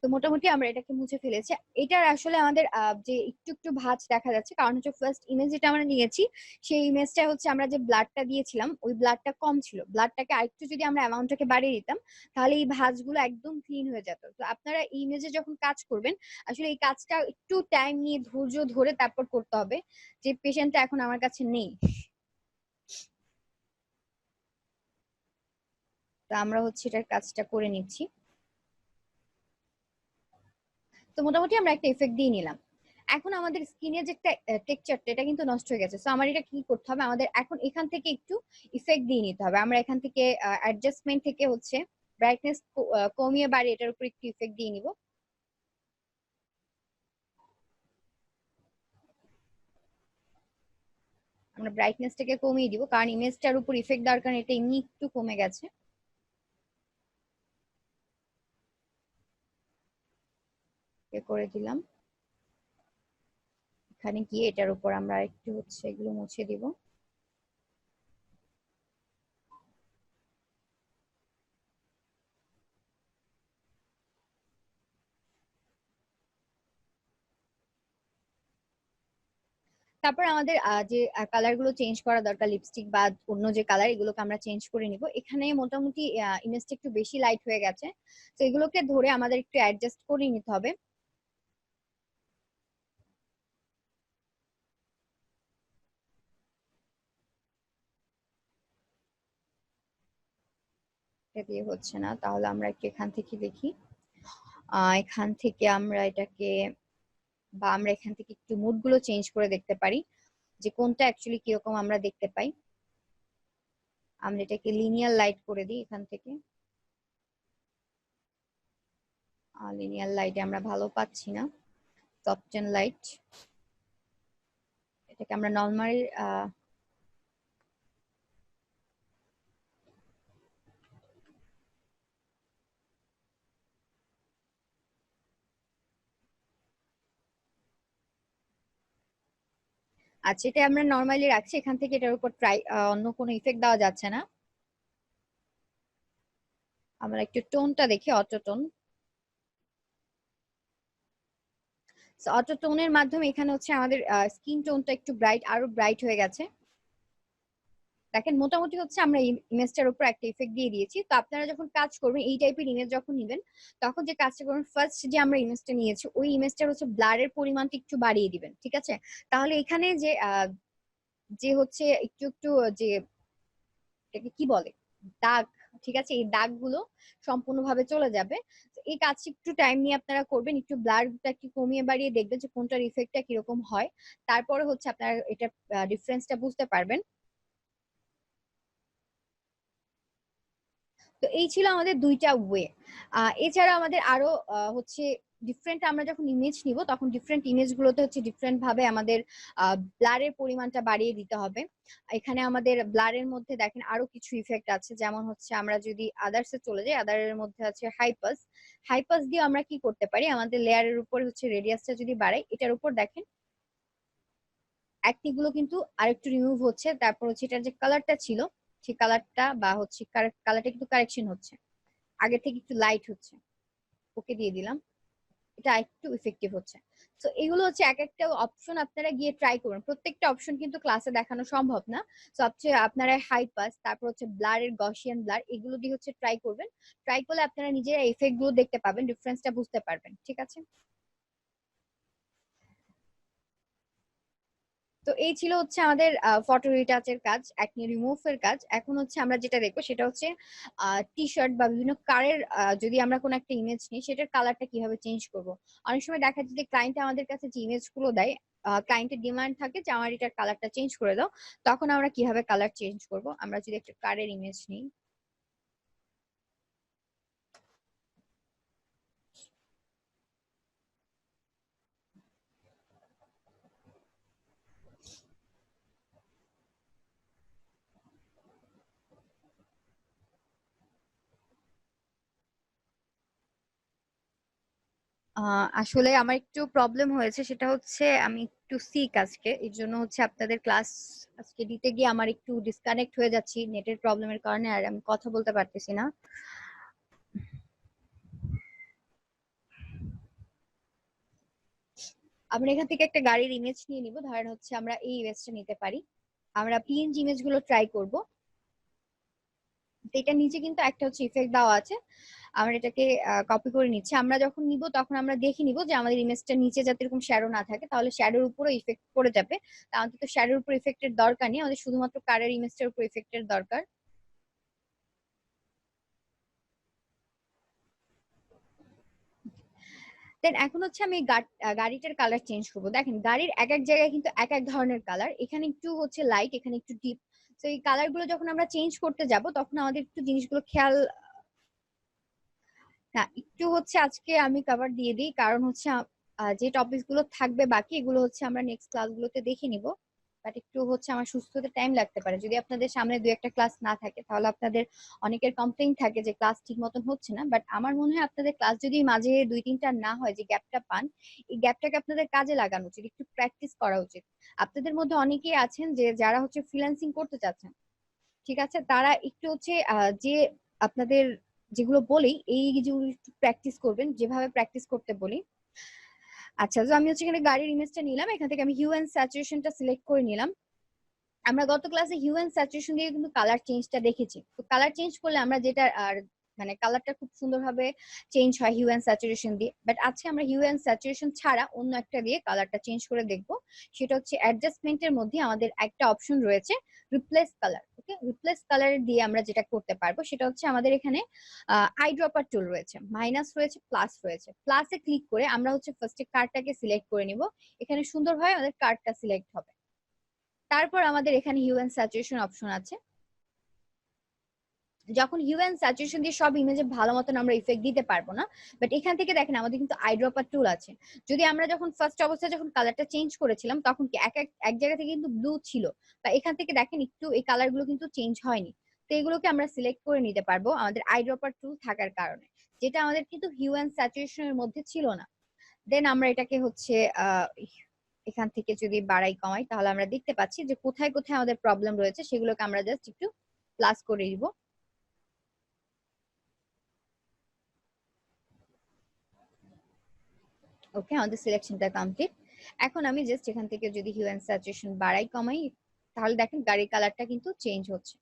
তো মোটামুটি আমরা এটাকে মুছে ফেলেছি। এটার আসলে আমাদের যে একটু একটু ভাঁজ দেখা যাচ্ছে কারণ হচ্ছে ফার্স্ট ইমেজ যেটা আমরা নিয়েছি সেই ইমেজটা হচ্ছে আমরা যে ব্লাডটা দিয়েছিলাম ওই ব্লাডটা কম ছিল। ব্লাডটাকে আরেকটু যদি আমরা অ্যামাউন্টটাকে বাড়িয়ে দিতাম তাহলে এই ভাঁজগুলো একদম ক্লিন হয়ে যেত। তো আপনারা এই ইমেজে যখন কাজ করবেন আসলে এই কাজটা একটু টাইম নিয়ে ধৈর্য ধরে তারপর করতে হবে। যে পেশেন্টটা এখন আমার কাছে নেই, তা আমরা হচ্ছে এটার কাজটা করে নিচ্ছি। তো মোটামুটি আমরা একটা এফেক্ট দিয়ে নিলাম। এখন আমাদের স্কিনের যে টেক্সচারটা এটা কিন্তু নষ্ট হয়ে গেছে। সো আমার এটা কি করতে হবে, আমাদের এখন এখান থেকে একটু ইফেক্ট দিয়ে নিতে হবে। আমরা এখান থেকে অ্যাডজাস্টমেন্ট থেকে হচ্ছে ব্রাইটনেস কমিয়ে বাড়িয়ে এটার উপর একটু ইফেক্ট দিয়ে নিব। আমরা ব্রাইটনেসটাকে কমিয়ে দিব কারণ ইমেজটার উপর ইফেক্ট দেওয়ার কারণে এটা এমনি একটু কমে গেছে। করে দিলাম। এখানে গিয়ে এটার উপর আমরা একটু হচ্ছে এগুলো মুছে দিব। তারপর আমাদের যে কালার গুলো চেঞ্জ করা দরকার, লিপস্টিক বা অন্য যে কালার, এগুলোকে আমরা চেঞ্জ করে নিব। এখানে মোটামুটি ইমেজটা একটু বেশি লাইট হয়ে গেছে, তো এগুলোকে ধরে আমাদের একটু অ্যাডজাস্ট করে নিতে হবে। এটা দিয়ে হচ্ছে না, তাহলে আমরা একটু এখান থেকে দেখি। এখান থেকে আমরা এটাকে, বা আমরা এখান থেকে একটু মুড গুলো চেঞ্জ করে দেখতে পারি যে কোনটা অ্যাকচুয়ালি কিরকম আমরা দেখতে পাই। আমরা এটাকে লিনিয়ার লাইট করে দিই এখান থেকে। লিনিয়ার লাইটে আমরা ভালো পাচ্ছি না, সফটেন লাইট, এটাকে আমরা নর্মাল আচ্ছা, এটা আমরা নর্মালি রাখছি। এখান থেকে এটার উপর ট্রাই অন্য কোনো ইফেক্ট দেওয়া যাচ্ছে না। আমরা একটু টোনটা দেখি, অটো টোন। অটো টোনের মাধ্যমে এখানে হচ্ছে আমাদের স্কিন টোনটা একটু ব্রাইট, আরো ব্রাইট হয়ে গেছে। দেখেন মোটামুটি হচ্ছে আমরা ইমেজটার উপর একটা ইফেক্ট দিয়ে দিয়েছি। তো আপনারা যখন কাজ করবেন, এই টাইপের ইমেজ যখন নেবেন, তখন যে কাজটা করবেন, ফার্স্ট যে আমরা ইমেজটা নিয়েছি ওই ইমেজটার হচ্ছে ব্লারের পরিমাণটা একটু বাড়িয়ে দিবেন, ঠিক আছে? তাহলে এখানে যে যে হচ্ছে একটু একটু যে এটাকে কি বলে, দাগ, ঠিক আছে, এই দাগগুলো সম্পূর্ণভাবে চলে যাবে। তো এই কাজটা একটু টাইম নিয়ে আপনারা করবেন, একটু ব্লারটা একটু কমিয়ে বাড়িয়ে দেখবেন যে কোনটার ইফেক্টটা কিরকম হয়। তারপরে হচ্ছে আপনারা এটা ডিফারেন্সটা বুঝতে পারবেন। তো এই ছিল আমাদের দুইটা ওয়ে। এছাড়া আমাদের আরো হচ্ছে ডিফারেন্ট, আমরা যখন ইমেজ নিব তখন ডিফারেন্ট ইমেজ গুলোতে হচ্ছে ডিফারেন্ট ভাবে আমাদের ব্লারের পরিমাণটা বাড়িয়ে দিতে হবে। এখানে আমাদের ব্লারের মধ্যে দেখেন আরো কিছু ইফেক্ট আছে, যেমন হচ্ছে আমরা যদি আদার্সে চলে যাই, আদারের মধ্যে আছে হাইপাস। হাইপাস দিয়ে আমরা কি করতে পারি, আমাদের লেয়ারের উপর হচ্ছে রেডিয়াসটা যদি বাড়াই, এটার উপর দেখেন অ্যাক্নি গুলো কিন্তু আরেকটু রিমুভ হচ্ছে। তারপর হচ্ছে এটার যে কালারটা ছিল, সেই কালারটা বা হচ্ছে কালারটা কিন্তু কারেকশন হচ্ছে, আগে থেকে একটু লাইট হচ্ছে। ওকে দিয়ে দিলাম, এটা একটু ইফেক্টিভ হচ্ছে। তো এগুলো হচ্ছে এক একটা অপশন আপনারা গিয়ে ট্রাই করুন, প্রত্যেকটা অপশন কিন্তু ক্লাসে দেখানো সম্ভব না। তো সবচেয়ে আপনারা হাই পাস, তারপর হচ্ছে ব্লারের গসিয়ান ব্লার, এগুলো দিয়ে হচ্ছে ট্রাই করবেন। ট্রাই করলে আপনারা নিজেরা ইফেক্ট গুলো দেখতে পাবেন, ডিফারেন্সটা বুঝতে পারবেন, ঠিক আছে? তো এই ছিল হচ্ছে আমাদের ফটো রিটাচের কাজ, একনি রিমুভ এর কাজ। এখন হচ্ছে আমরা যেটা দেখবো সেটা হচ্ছে টি শার্ট বা বিভিন্ন কারের, যদি আমরা কোনো একটা ইমেজ নিই, সেটার কালারটা কিভাবে চেঞ্জ করব। অনেক সময় দেখা যায় যে ক্লায়েন্ট আমাদের কাছে যে ইমেজ গুলো দেয়, ক্লায়েন্টের ডিমান্ড থাকে যে আমার এটার কালারটা চেঞ্জ করে দাও। তখন আমরা কিভাবে কালার চেঞ্জ করব, আমরা যদি একটা কারের ইমেজ নিই। আসলে আমার একটু প্রবলেম হয়েছে, সেটা হচ্ছে আমি একটু সিক আজকে, এর জন্য হচ্ছে আপনাদের ক্লাস আজকে দিতে গিয়ে আমার একটু ডিসকানেক্ট হয়ে যাচ্ছি নেটের প্রবলেমের কারণে, আর আমি কথা বলতে পারতেছি না। আমরা এখান থেকে একটা গাড়ির ইমেজ নিয়ে নিব, ধরেন হচ্ছে আমরা এই ইমেজটা নিতে পারি। আমরা পিএনজি ইমেজ গুলো ট্রাই করব। তো এটা নিচে কিন্তু একটা হচ্ছে ইফেক্ট দেওয়া আছে, আমরা এটাকে কপি করে নিচ্ছি। আমরা যখন নিব তখন আমরা দেখে নিব যে আমাদের ইমেজটা নিচে যাতে এরকম শ্যাডো না থাকে, তাহলে শ্যাডোর উপরও ইফেক্ট পড়ে যাবে। তা অন্তত শ্যাডোর উপর ইফেক্টের দরকার নেই, আমাদের শুধুমাত্র কারের ইমেজটার উপর ইফেক্টের দরকার। দেন এখন হচ্ছে আমি গাড়িটার কালার চেঞ্জ করবো। দেখেন গাড়ির এক এক জায়গায় কিন্তু এক এক ধরনের কালার, এখানে একটু হচ্ছে লাইট, এখানে একটু ডিপ। তো এই কালার গুলো যখন আমরা চেঞ্জ করতে যাব, তখন আমাদের একটু জিনিসগুলো খেয়াল, হ্যাঁ একটু হচ্ছে আজকে আমি কভার দিয়ে দিই, কারণ হচ্ছে যে টপিক গুলো থাকবে বাকি, এগুলো হচ্ছে আমরা নেক্সট ক্লাসগুলোতে দেখে নিব। বাট একটু হচ্ছে আমার সুস্থ হতে টাইম লাগতে পারে, যদি আপনাদের সামনে দুই একটা ক্লাস না থাকে, তাহলে আপনাদের অনেকের কমপ্লেইন থাকে যে ক্লাস ঠিক মতন হচ্ছে না। বাট আমার মনে হয় আপনাদের ক্লাস যদি মাঝে দুই তিনটা না হয়, যে গ্যাপটা পান, এই গ্যাপটাকে আপনাদের কাজে লাগানো উচিত, একটু প্র্যাকটিস করা উচিত। আপনাদের মধ্যে অনেকেই আছেন যে যারা হচ্ছে ফ্রিল্যান্সিং করতে চাচ্ছেন, ঠিক আছে, তারা একটু হচ্ছে যে আপনাদের যেগুলো বলি এই যেগুলো একটু প্র্যাকটিস করবেন, যেভাবে প্র্যাকটিস করতে বলি। আচ্ছা, তো আমি হচ্ছে এখানে গাড়ির ইমেজটা নিলাম, এখান থেকে আমি হিউ এন্ড স্যাচুরেশনটা সিলেক্ট করে নিলাম। আমরা গত ক্লাসে হিউ এন্ড স্যাচুরেশন দিয়ে কিন্তু কালার চেঞ্জটা দেখেছি। তো কালার চেঞ্জ করলে আমরা যেটা আর মানে কালারটা খুব সুন্দরভাবে চেঞ্জ হয় হিউ এন্ড স্যাচুরেশন দিয়ে। বাট আজকে আমরা হিউ এন্ড স্যাচুরেশন ছাড়া অন্য একটা দিয়ে কালারটা চেঞ্জ করে দেখব। সেটা হচ্ছে অ্যাডজাস্টমেন্টের মধ্যে আমাদের একটা অপশন রয়েছে রিপ্লেস কালার। ওকে, রিপ্লেস কালার দিয়ে আমরা যেটা করতে পারবো সেটা হচ্ছে আমাদের এখানে আই ড্রপার টুল রয়েছে, মাইনাস রয়েছে, প্লাস রয়েছে। প্লাসে ক্লিক করে আমরা হচ্ছে ফার্স্টে কার্ডটাকে সিলেক্ট করে নিব। এখানে সুন্দরভাবে আমাদের কার্ডটা সিলেক্ট হবে। তারপর আমাদের এখানে হিউ এন্ড স্যাচুরেশন অপশন আছে। যখন হিউ এন্ড স্যাচুরেশন দিয়ে সব ইমেজে ভালো মতন আমরা ইফেক্ট দিতে পারবো না, বাট এখান থেকে দেখেন আমাদের কিন্তু আই ড্রপার টুল আছে। যদি আমরা যখন ফার্স্ট অবস্থায় যখন কালারটা চেঞ্জ করেছিলাম তখন কি এক জায়গা থেকে কিন্তু ব্লু ছিল, বা এখান থেকে দেখেন একটু এই কালার গুলো কিন্তু চেঞ্জ হয়নি। তো এগুলোকে আমরা সিলেক্ট করে নিতে পারবো আমাদের আই ড্রপার টুল থাকার কারণে, যেটা আমাদের কিন্তু হিউ এন্ড স্যাচুরেশনের মধ্যে ছিল না। দেন আমরা এটাকে হচ্ছে এখান থেকে যদি বাড়াই কমাই তাহলে আমরা দেখতে পাচ্ছি যে কোথায় কোথায় আমাদের প্রবলেম রয়েছে সেগুলোকে আমরা জাস্ট একটু প্লাস করে দিব। ওকে, আমাদের সিলেকশনটা কমপ্লিট। এখন আমি জাস্ট এখান থেকে যদি হিউ এন্ড স্যাচুরেশন বাড়াই কমাই তাহলে দেখেন গাড়ির কালারটা কিন্তু চেঞ্জ হচ্ছে।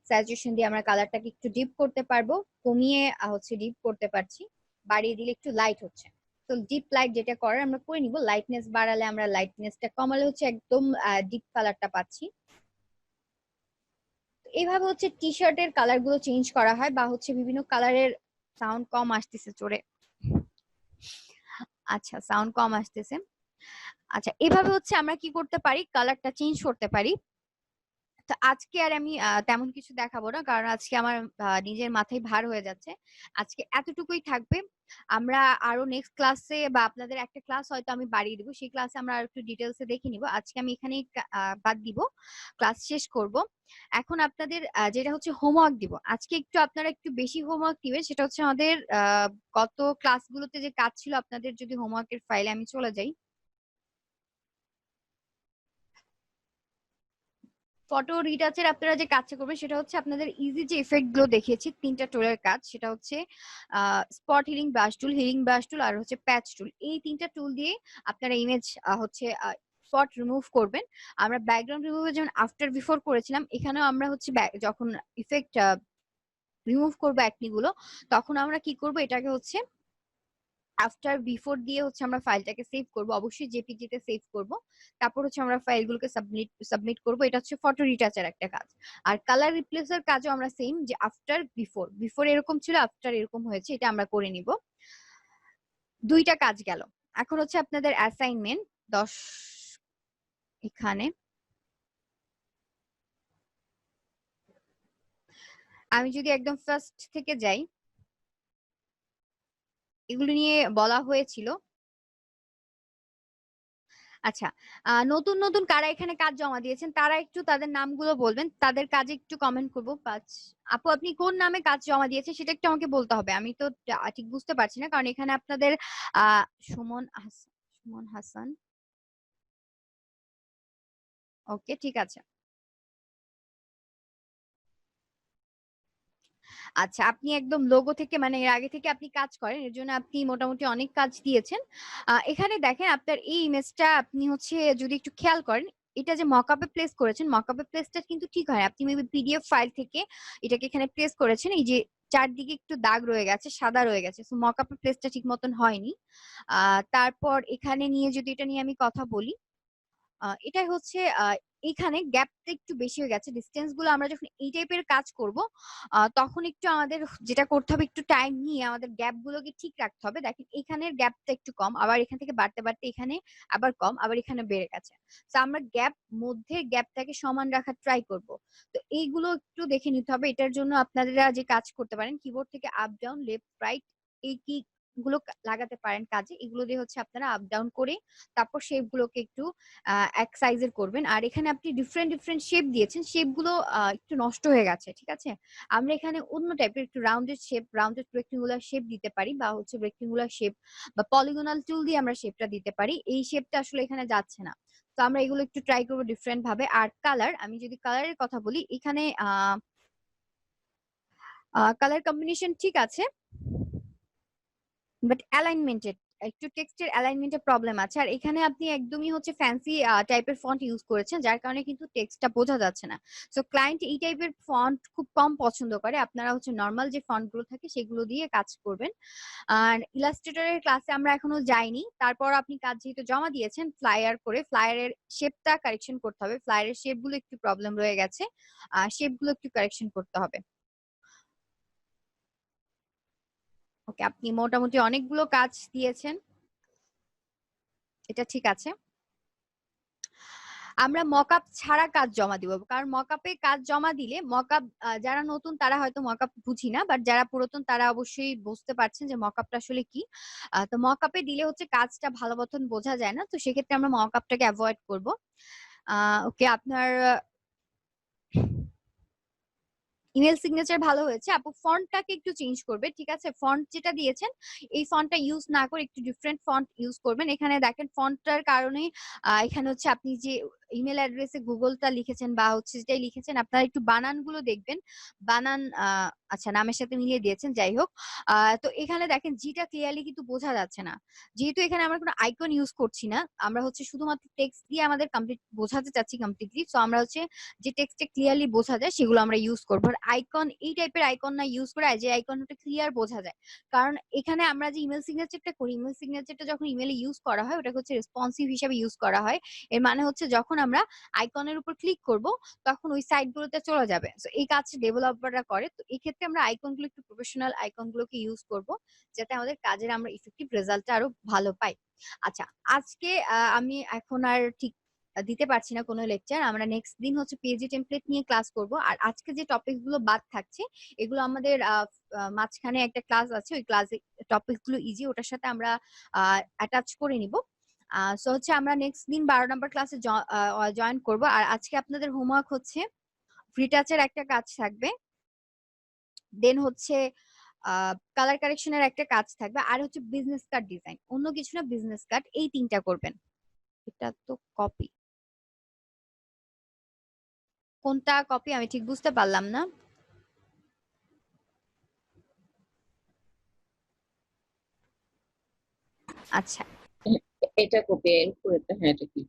স্যাচুরেশন দিয়ে আমরা কালারটাকে একটু ডিপ করতে পারবো, কমিয়ে হচ্ছে ডিপ করতে পারছি, বাড়িয়ে দিলে একটু লাইট হচ্ছে। তো ডিপ লাইট যেটা করার আমরা করে নিব, লাইটনেস বাড়ালে আমরা লাইটনেসটা কমালে হচ্ছে একদম ডিপ কালারটা পাচ্ছি। এইভাবে হচ্ছে টি শার্টের কালার গুলো চেঞ্জ করা হয়, বা হচ্ছে বিভিন্ন কালারের সাউন্ড কম আসতেছে চোরে। আচ্ছা, সাউন্ড কম আসতেছে। আচ্ছা, এভাবে হচ্ছে আমরা কি করতে পারি, কালারটা চেঞ্জ করতে পারি। তো আজকে আর আমি তেমন কিছু দেখাবো না, কারণ আজকে আমার নিজের মাথায় ভার হয়ে যাচ্ছে। আজকে এতটুকুই থাকবে। আমরা আরো নেক্সট ক্লাসে বা আপনাদের একটা ক্লাস হয়তো আমি বাড়িয়ে দিব, সেই ক্লাসে আমরা আর একটু ডিটেলসে দেখে নিব। আজকে আমি এখানেই বাদ দিব, ক্লাস শেষ করব। এখন আপনাদের যেটা হচ্ছে হোমওয়ার্ক দিব, আজকে একটু আপনারা একটু বেশি হোমওয়ার্ক দিবেন। সেটা হচ্ছে আমাদের গত ক্লাসগুলোতে যে কাজ ছিল আপনাদের, যদি হোমওয়ার্কের ফাইলে আমি চলে যাই, ফটো রিটাচের আপনারা যে কাজটা করবেন সেটা হচ্ছে আপনাদের ইজি যে ইফেক্ট গুলো দেখিয়েছি তিনটা টুলের কাজ, সেটা হচ্ছে স্পট হিলিং ব্রাশ টুল আর হচ্ছে প্যাচ টুল। এই তিনটা টুল দিয়ে আপনারা ইমেজ হচ্ছে স্পট রিমুভ করবেন। আমরা ব্যাকগ্রাউন্ড রিমুভে যেমন আফটার বিফোর করেছিলাম, এখানেও আমরা হচ্ছে যখন ইফেক্ট রিমুভ করবো অ্যাকনি গুলো, তখন আমরা কি করব, এটাকে হচ্ছে আফটার বিফোর দিয়ে হচ্ছে আমরা ফাইলটাকে সেভ করব, অবশ্যই জেপিজি তে সেভ করব। তারপর হচ্ছে আমরা ফাইলগুলোকে সাবমিট করব। এটা হচ্ছে ফটো রিটাচের একটা কাজ। আর কালার রিপ্লেসের কাজও আমরা সেম, যে আফটার বিফোর, বিফোর এরকম ছিল, আফটার এরকম হয়েছে, এটা আমরা করে নিব। দুইটা কাজ গেল। এখন হচ্ছে আপনাদের অ্যাসাইনমেন্ট 10। এখানে আমি যদি একদম ফার্স্ট থেকে যাই, এগুলো নিয়ে বলা হয়েছিল। আচ্ছা, নতুন নতুন কারা এখানে কাজ জমা দিয়েছেন তারা একটু তাদের নামগুলো বলবেন, তাদের কাজে একটু কমেন্ট করবো। আপু, আপনি কোন নামে কাজ জমা দিয়েছেন সেটা একটু আমাকে বলতে হবে, আমি তো ঠিক বুঝতে পারছি না, কারণ এখানে আপনাদের আহ সুমন হাসান। ওকে, ঠিক আছে। আচ্ছা, আপনি একদম লোগো থেকে মানে এর আগে থেকে আপনি কাজ করেন, এর জন্য আপনি মোটামুটি অনেক কাজ দিয়েছেন। এখানে দেখেন আপনার এই ইমেজটা আপনি হচ্ছে যদি একটু খেয়াল করেন, এটা যে মকআপে প্লেস করেছেন, মকআপে প্লেসটা কিন্তু ঠিক হয়, আপনি মেবি পিডিএফ ফাইল থেকে এটাকে এখানে প্লেস করেছেন। এই যে চারদিকে একটু দাগ রয়ে গেছে, সাদা রয়ে গেছে, সো মকআপে প্লেসটা ঠিক মতন হয়নি। তারপর এখানে নিয়ে যদি এটা নিয়ে আমি কথা বলি, এটাই হচ্ছে এখানে গ্যাপটা একটু বেশি হয়ে গেছে। ডিসটেন্স গুলো আমরা যখন এই টাইপের কাজ করব তখন একটু আমাদের যেটা করতে হবে, একটু টাইম নিয়ে আমাদের গ্যাপ গুলোকে ঠিক রাখতে হবে। দেখেন এখানের গ্যাপটা একটু কম, আবার এখান থেকে বাড়তে বাড়তে এখানে আবার কম, আবার এখানে বেড়ে গেছে। তো আমরা মধ্যে গ্যাপটাকে সমান রাখার ট্রাই করব। তো এইগুলো একটু দেখে নিতে হবে। এটার জন্য আপনারা যে কাজ করতে পারেন, কিবোর্ড থেকে আপ ডাউন লেফট রাইট এই কি গুলো লাগাতে পারেন কাজে, এগুলো দিয়ে হচ্ছে আপনারা আপ ডাউন করে তারপর শেপ গুলোকে একটু এক সাইজের করবেন। আর এখানে আপনি ডিফারেন্ট ডিফারেন্ট শেপ দিয়েছেন, শেপ গুলো একটু নষ্ট হয়ে গেছে, ঠিক আছে। আমরা এখানে অন্য টাইপের একটু rounded shape, rounded rectangular shape দিতে পারি, বা হচ্ছে রেক্টেঙ্গুলার শেপ বা পলিগনাল টুল দিয়ে আমরা শেপটা দিতে পারি। এই শেপটা আসলে এখানে যাচ্ছে না, তো আমরা এগুলো একটু ট্রাই করবো ডিফারেন্ট ভাবে। আর কালার, আমি যদি কালারের কথা বলি, এখানে কালার কম্বিনেশন ঠিক আছে, বাট অ্যালাইনমেন্টেড একটু টেক্সটের অ্যালাইনমেন্টে প্রবলেম আছে, আর এখানে আপনি একদমই হচ্ছে ফ্যান্সি টাইপের ফন্ট ইউজ করেছেন, যার কারণে কিন্তু টেক্সটটা বোঝা যাচ্ছে না। সো ক্লায়েন্ট এই টাইপের ফন্ট খুব কম পছন্দ করে। আপনারা হচ্ছে নর্মাল যে ফন্ট গুলো থাকে সেগুলো দিয়ে কাজ করবেন। আর ইলাস্ট্রেটরের ক্লাসে আমরা এখনো যাইনি, তারপর আপনি কাজ যেহেতু জমা দিয়েছেন ফ্লায়ার করে, ফ্লায়ারের শেপটা কারেকশন করতে হবে। ফ্লায়ারের শেপ গুলো একটু প্রবলেম রয়ে গেছে, শেপ গুলো একটু কারেকশন করতে হবে। ওকে, আপনি মোটামুটি অনেকগুলো কাজ দিয়েছেন, এটা ঠিক আছে। আমরা মকআপ ছাড়া কাজ জমা দিব, কারণ মকআপে কাজ জমা দিলে মকআপ, যারা নতুন তারা হয়তো মকআপ বুঝি না, বাট যারা পুরাতন তারা অবশ্যই বুঝতে পারছেন যে মকআপটা আসলে কি। তো মকআপে দিলে হচ্ছে কাজটা ভালো মতন বোঝা যায় না, তো সেক্ষেত্রে আমরা মকআপটাকে অ্যাভয়েড করব। ওকে, আপনার ইমেল সিগনেচার ভালো হয়েছে আপু, ফন্টটাকে একটু চেঞ্জ করবে, ঠিক আছে? ফন্ট যেটা দিয়েছেন এই ফন্টটা ইউজ না করে একটু ডিফারেন্ট ফন্ট ইউজ করবেন। এখানে দেখেন ফন্টটার কারণে এখানে হচ্ছে আপনি যে ইমেল অ্যাড্রেসে গুগলটা লিখেছেন বা হচ্ছে যেটাই লিখেছেন, আপনারা একটু বানানগুলো দেখবেন। বানান আচ্ছা নামের সাথে মিলিয়ে দিয়েছেন, যাই হোক। তো এখানে দেখেন জিটা ক্লিয়ারলি কিন্তু বোঝা যাচ্ছে না, যেহেতু এখানে আমরা কোনো আইকন ইউজ করছি না, আমরা হচ্ছে শুধুমাত্র টেক্সট দিয়ে আমাদের কমপ্লিট বোঝাতে চাচ্ছি কমপ্লিটলি। সো আমরা হচ্ছে যে টেক্সটে ক্লিয়ারলি বোঝা যায় সেগুলো আমরা ইউজ করবো। আর আইকন এই টাইপের আইকন না ইউজ করে যে আইকনটা ক্লিয়ার বোঝা যায়, কারণ এখানে আমরা যে ইমেল সিগনেচারটা করি, ইমেল সিগনেচারটা যখন ইমেলে ইউজ করা হয় ওটাকে হচ্ছে রেসপন্সিভ হিসেবে ইউজ করা হয়। এর মানে হচ্ছে যখন আমরা আইকনের উপর ক্লিক করব তখন ওই সাইট গুলোতে চলে যাবে। তো এই কাজটা ডেভেলপাররা করে, তো এই ক্ষেত্রে আমরা আইকন গুলো একটু প্রফেশনাল আইকন গুলোকে ইউজ করব, যাতে আমাদের কাজের আমরা ইফেক্টিভ রেজাল্টটা আরো ভালো পাই। আচ্ছা, আজকে আমি এখন আর ঠিক দিতে পারছি না কোনো লেকচার, আমরা নেক্সট দিন হচ্ছে পিএইচডি টেমপ্লেট নিয়ে ক্লাস করব। আর আজকে যে টপিক গুলো বাদ থাকছে এগুলো আমাদের মাঝখানে একটা ক্লাস আছে, ওই ক্লাসে টপিক গুলো ইজি, ওটার সাথে আমরা অ্যাটাচ করে নিব। সো হচ্ছে আমরা নেক্সট দিন 12 নম্বর ক্লাসে জয়েন করব। আর আজকে আপনাদের হোমওয়ার্ক হচ্ছে ফ্রি টাচের একটা কাজ থাকবে, দেন হচ্ছে কালার কারেকশনের একটা কাজ থাকবে, আর হচ্ছে বিজনেস কার্ড ডিজাইন, অন্য কিছু না, বিজনেস কার্ড, এই তিনটা করবেন। এটা তো কপি, কোনটা কপি আমি ঠিক বুঝতে পারলাম না। আচ্ছা এটা কপি উপরেরটা, হ্যাঁ এটা কি?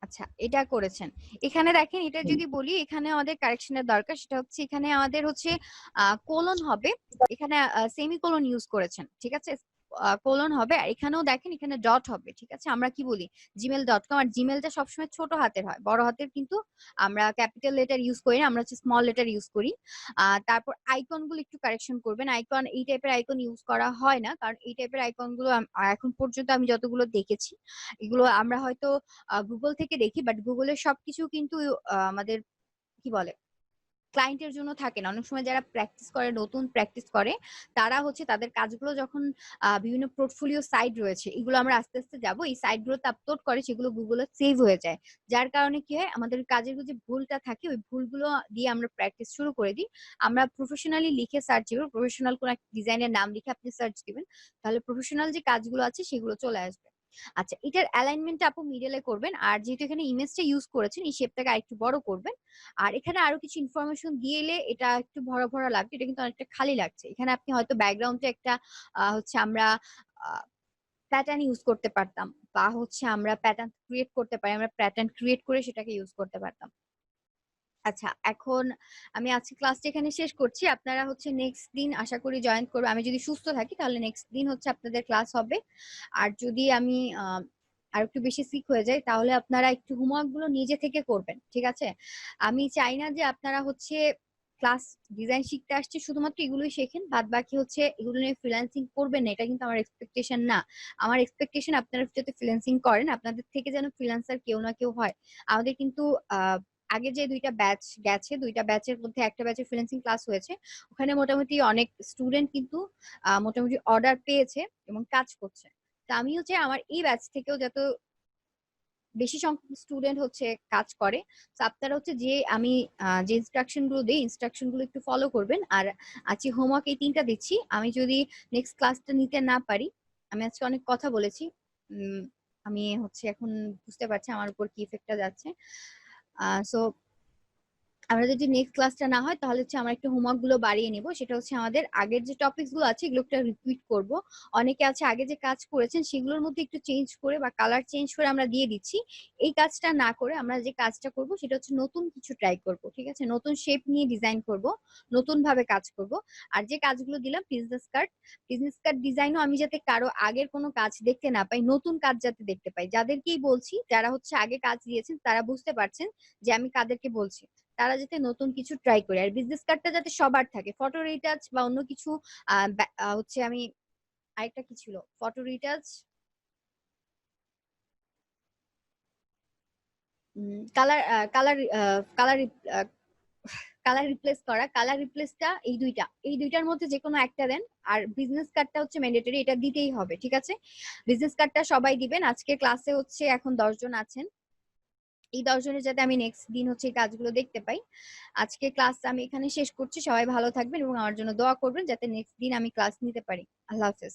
আচ্ছা, এটা করেছেন। এখানে দেখেন, এটা যদি বলি এখানে আমাদের কারেকশনের দরকার, সেটা হচ্ছে এখানে আমাদের হচ্ছে কোলন হবে, এখানে সেমিকোলন ইউজ করেছেন, ঠিক আছে? কোলন হবে, আর এখানেও দেখেন এখানে ডট হবে, ঠিক আছে? আমরা কি বলি gmail.com, আর জিমেলটা সবসময় ছোট হাতের হয়, বড় হাতের কিন্তু আমরা ক্যাপিটাল লেটার ইউজ করি না, আমরা হচ্ছে স্মল লেটার ইউজ করি। তারপর আইকন গুলো একটু কারেকশন করবেন, আইকন এই টাইপের আইকন ইউজ করা হয় না, কারণ এই টাইপের আইকন গুলো এখন পর্যন্ত আমি যতগুলো দেখেছি এগুলো আমরা হয়তো গুগল থেকে দেখি, বাট গুগলের সবকিছু কিন্তু আমাদের কি বলে ক্লায়েন্টের জন্য থাকে না। অনেক সময় যারা প্র্যাকটিস করে, নতুন প্র্যাকটিস করে, তারা হচ্ছে তাদের কাজগুলো যখন বিভিন্ন পোর্টফোলিও সাইট রয়েছে, এগুলো আমরা আস্তে আস্তে যাব এই সাইট গুলোতে আপলোড করে, সেগুলো গুগলে সেভ হয়ে যায়, যার কারণে কি হয় আমাদের কাজের যে ভুলটা থাকে ওই ভুলগুলো দিয়ে আমরা প্র্যাকটিস শুরু করে দিই। আমরা প্রফেশনালি লিখে সার্চ দিব, প্রফেশনাল কোন একটা ডিজাইনের নাম লিখে আপনি সার্চ দিবেন, তাহলে প্রফেশনাল যে কাজগুলো আছে সেগুলো চলে আসবে। আচ্ছা, এটার অ্যালাইনমেন্টটা আপু মিডলে করবেন, আর যেহেতু এখানে ইমেজটা ইউজ করেছেন এই শেপটাকে আরেকটু বড় করবেন। আর এখানে আরো কিছু ইনফরমেশন দিয়ে এলে এটা একটু ভরা ভরা লাগবে, এটা কিন্তু অনেকটা খালি লাগছে। এখানে আপনি হয়তো ব্যাকগ্রাউন্ডে একটা হচ্ছে আমরা প্যাটার্ন ইউজ করতে পারতাম, বা হচ্ছে আমরা প্যাটার্ন ক্রিয়েট করতে পারি, আমরা প্যাটার্ন ক্রিয়েট করে সেটাকে ইউজ করতে পারতাম। আচ্ছা, এখন আমি আজকে ক্লাসটা এখানে শেষ করছি, আপনারা হচ্ছে নেক্সট দিন আশা করি জয়েন করবো, আমি যদি সুস্থ থাকি তাহলে নেক্সট দিন হচ্ছে আপনাদের ক্লাস হবে। আর যদি আমি আর একটু বেশি সিক হয়ে যাই তাহলে আপনারা একটু হোমওয়ার্ক গুলো নিজে থেকে করবেন, ঠিক আছে? আমি চাই না যে আপনারা হচ্ছে ক্লাস ডিজাইন শিখতে আসছে শুধুমাত্র এগুলোই শেখেন, বাদ বাকি হচ্ছে এগুলো নিয়ে ফ্রিল্যান্সিং করবেন না, এটা কিন্তু আমার এক্সপেকটেশন না। আমার এক্সপেকটেশন আপনারা যাতে ফ্রিল্যান্সিং করেন, আপনাদের থেকে যেন ফ্রিল্যান্সার কেউ না কেউ হয়। আমাদের কিন্তু আগে যে দুইটা ব্যাচ গেছে, দুইটা ব্যাচের মধ্যে একটা ব্যাচে ফ্রিল্যান্সিং ক্লাস হয়েছে, ওখানে মোটামুটি অনেক স্টুডেন্ট কিন্তু মোটামুটি অর্ডার পেয়েছে এবং কাজ করছে। তো আমিও চাই আমার এই ব্যাচ থেকেও যত বেশি সংখ্যক স্টুডেন্ট হচ্ছে কাজ করে। তো আপনারা হচ্ছে যে আমি যে ইনস্ট্রাকশন গুলো দিই ইনস্ট্রাকশন গুলো একটু ফলো করবেন। আর আজকে হোমওয়ার্ক এই তিনটা দিচ্ছি, আমি যদি নেক্সট ক্লাসটা নিতে না পারি, আমি আজকে অনেক কথা বলেছি, উম, আমি হচ্ছে এখন বুঝতে পারছি আমার উপর কি ইফেক্টটা যাচ্ছে। সো আমরা যদি নেক্সট ক্লাসটা না হয় তাহলে হচ্ছে আমরা একটু হোমওয়ার্ক গুলো বাড়িয়ে নিব। সেটা হচ্ছে আমাদের আগের যে টপিকস গুলো আছে এগুলো একটা রিপিট করব। অনেকে আছে আগে যে কাজ করেছেন সেগুলোর মধ্যে একটু চেঞ্জ করে বা কালার চেঞ্জ করে আমরা দিয়ে দিচ্ছি। এই কাজটা না করে আমরা যে কাজটা করব সেটা হচ্ছে নতুন কিছু ট্রাই করব, ঠিক আছে? নতুন শেপ নিয়ে ডিজাইন করব, নতুন ভাবে কাজ করব। আর যে কাজগুলো দিলাম বিজনেস কার্ড ডিজাইনও আমি যাতে কারো আগের কোনো কাজ দেখতে না পাই, নতুন কাজ যাতে দেখতে পাই। যাদেরকেই বলছি, যারা হচ্ছে আগে কাজ দিয়েছেন তারা বুঝতে পারছেন যে আমি কাদেরকে বলছি। তারা যাতে নতুন কিছু ট্রাই করে। আর বিজনেস কার্ডটা যাতে সবার থাকে, ফটো রিটাচ বা অন্য কিছু হচ্ছে আমি আরেকটা কি ছিল, photo retouch, colour colour colour colour replace করা, কালার রিপ্লেসটা এই দুইটার মধ্যে যে কোনো একটা দেন। আর বিজনেস কার্ডটা হচ্ছে ম্যান্ডেটরি, এটা দিতেই হবে, ঠিক আছে? বিজনেস কার্ডটা সবাই দিবেন। আজকে ক্লাসে হচ্ছে এখন 10 জন আছেন, এই 10 জনের যাতে আমি নেক্সট দিন হচ্ছে এই কাজগুলো দেখতে পাই। আজকে ক্লাস আমি এখানে শেষ করছি। সবাই ভালো থাকবেন এবং আমার জন্য দোয়া করবেন যাতে নেক্সট দিন আমি ক্লাস নিতে পারি। আল্লাহ হাফেজ।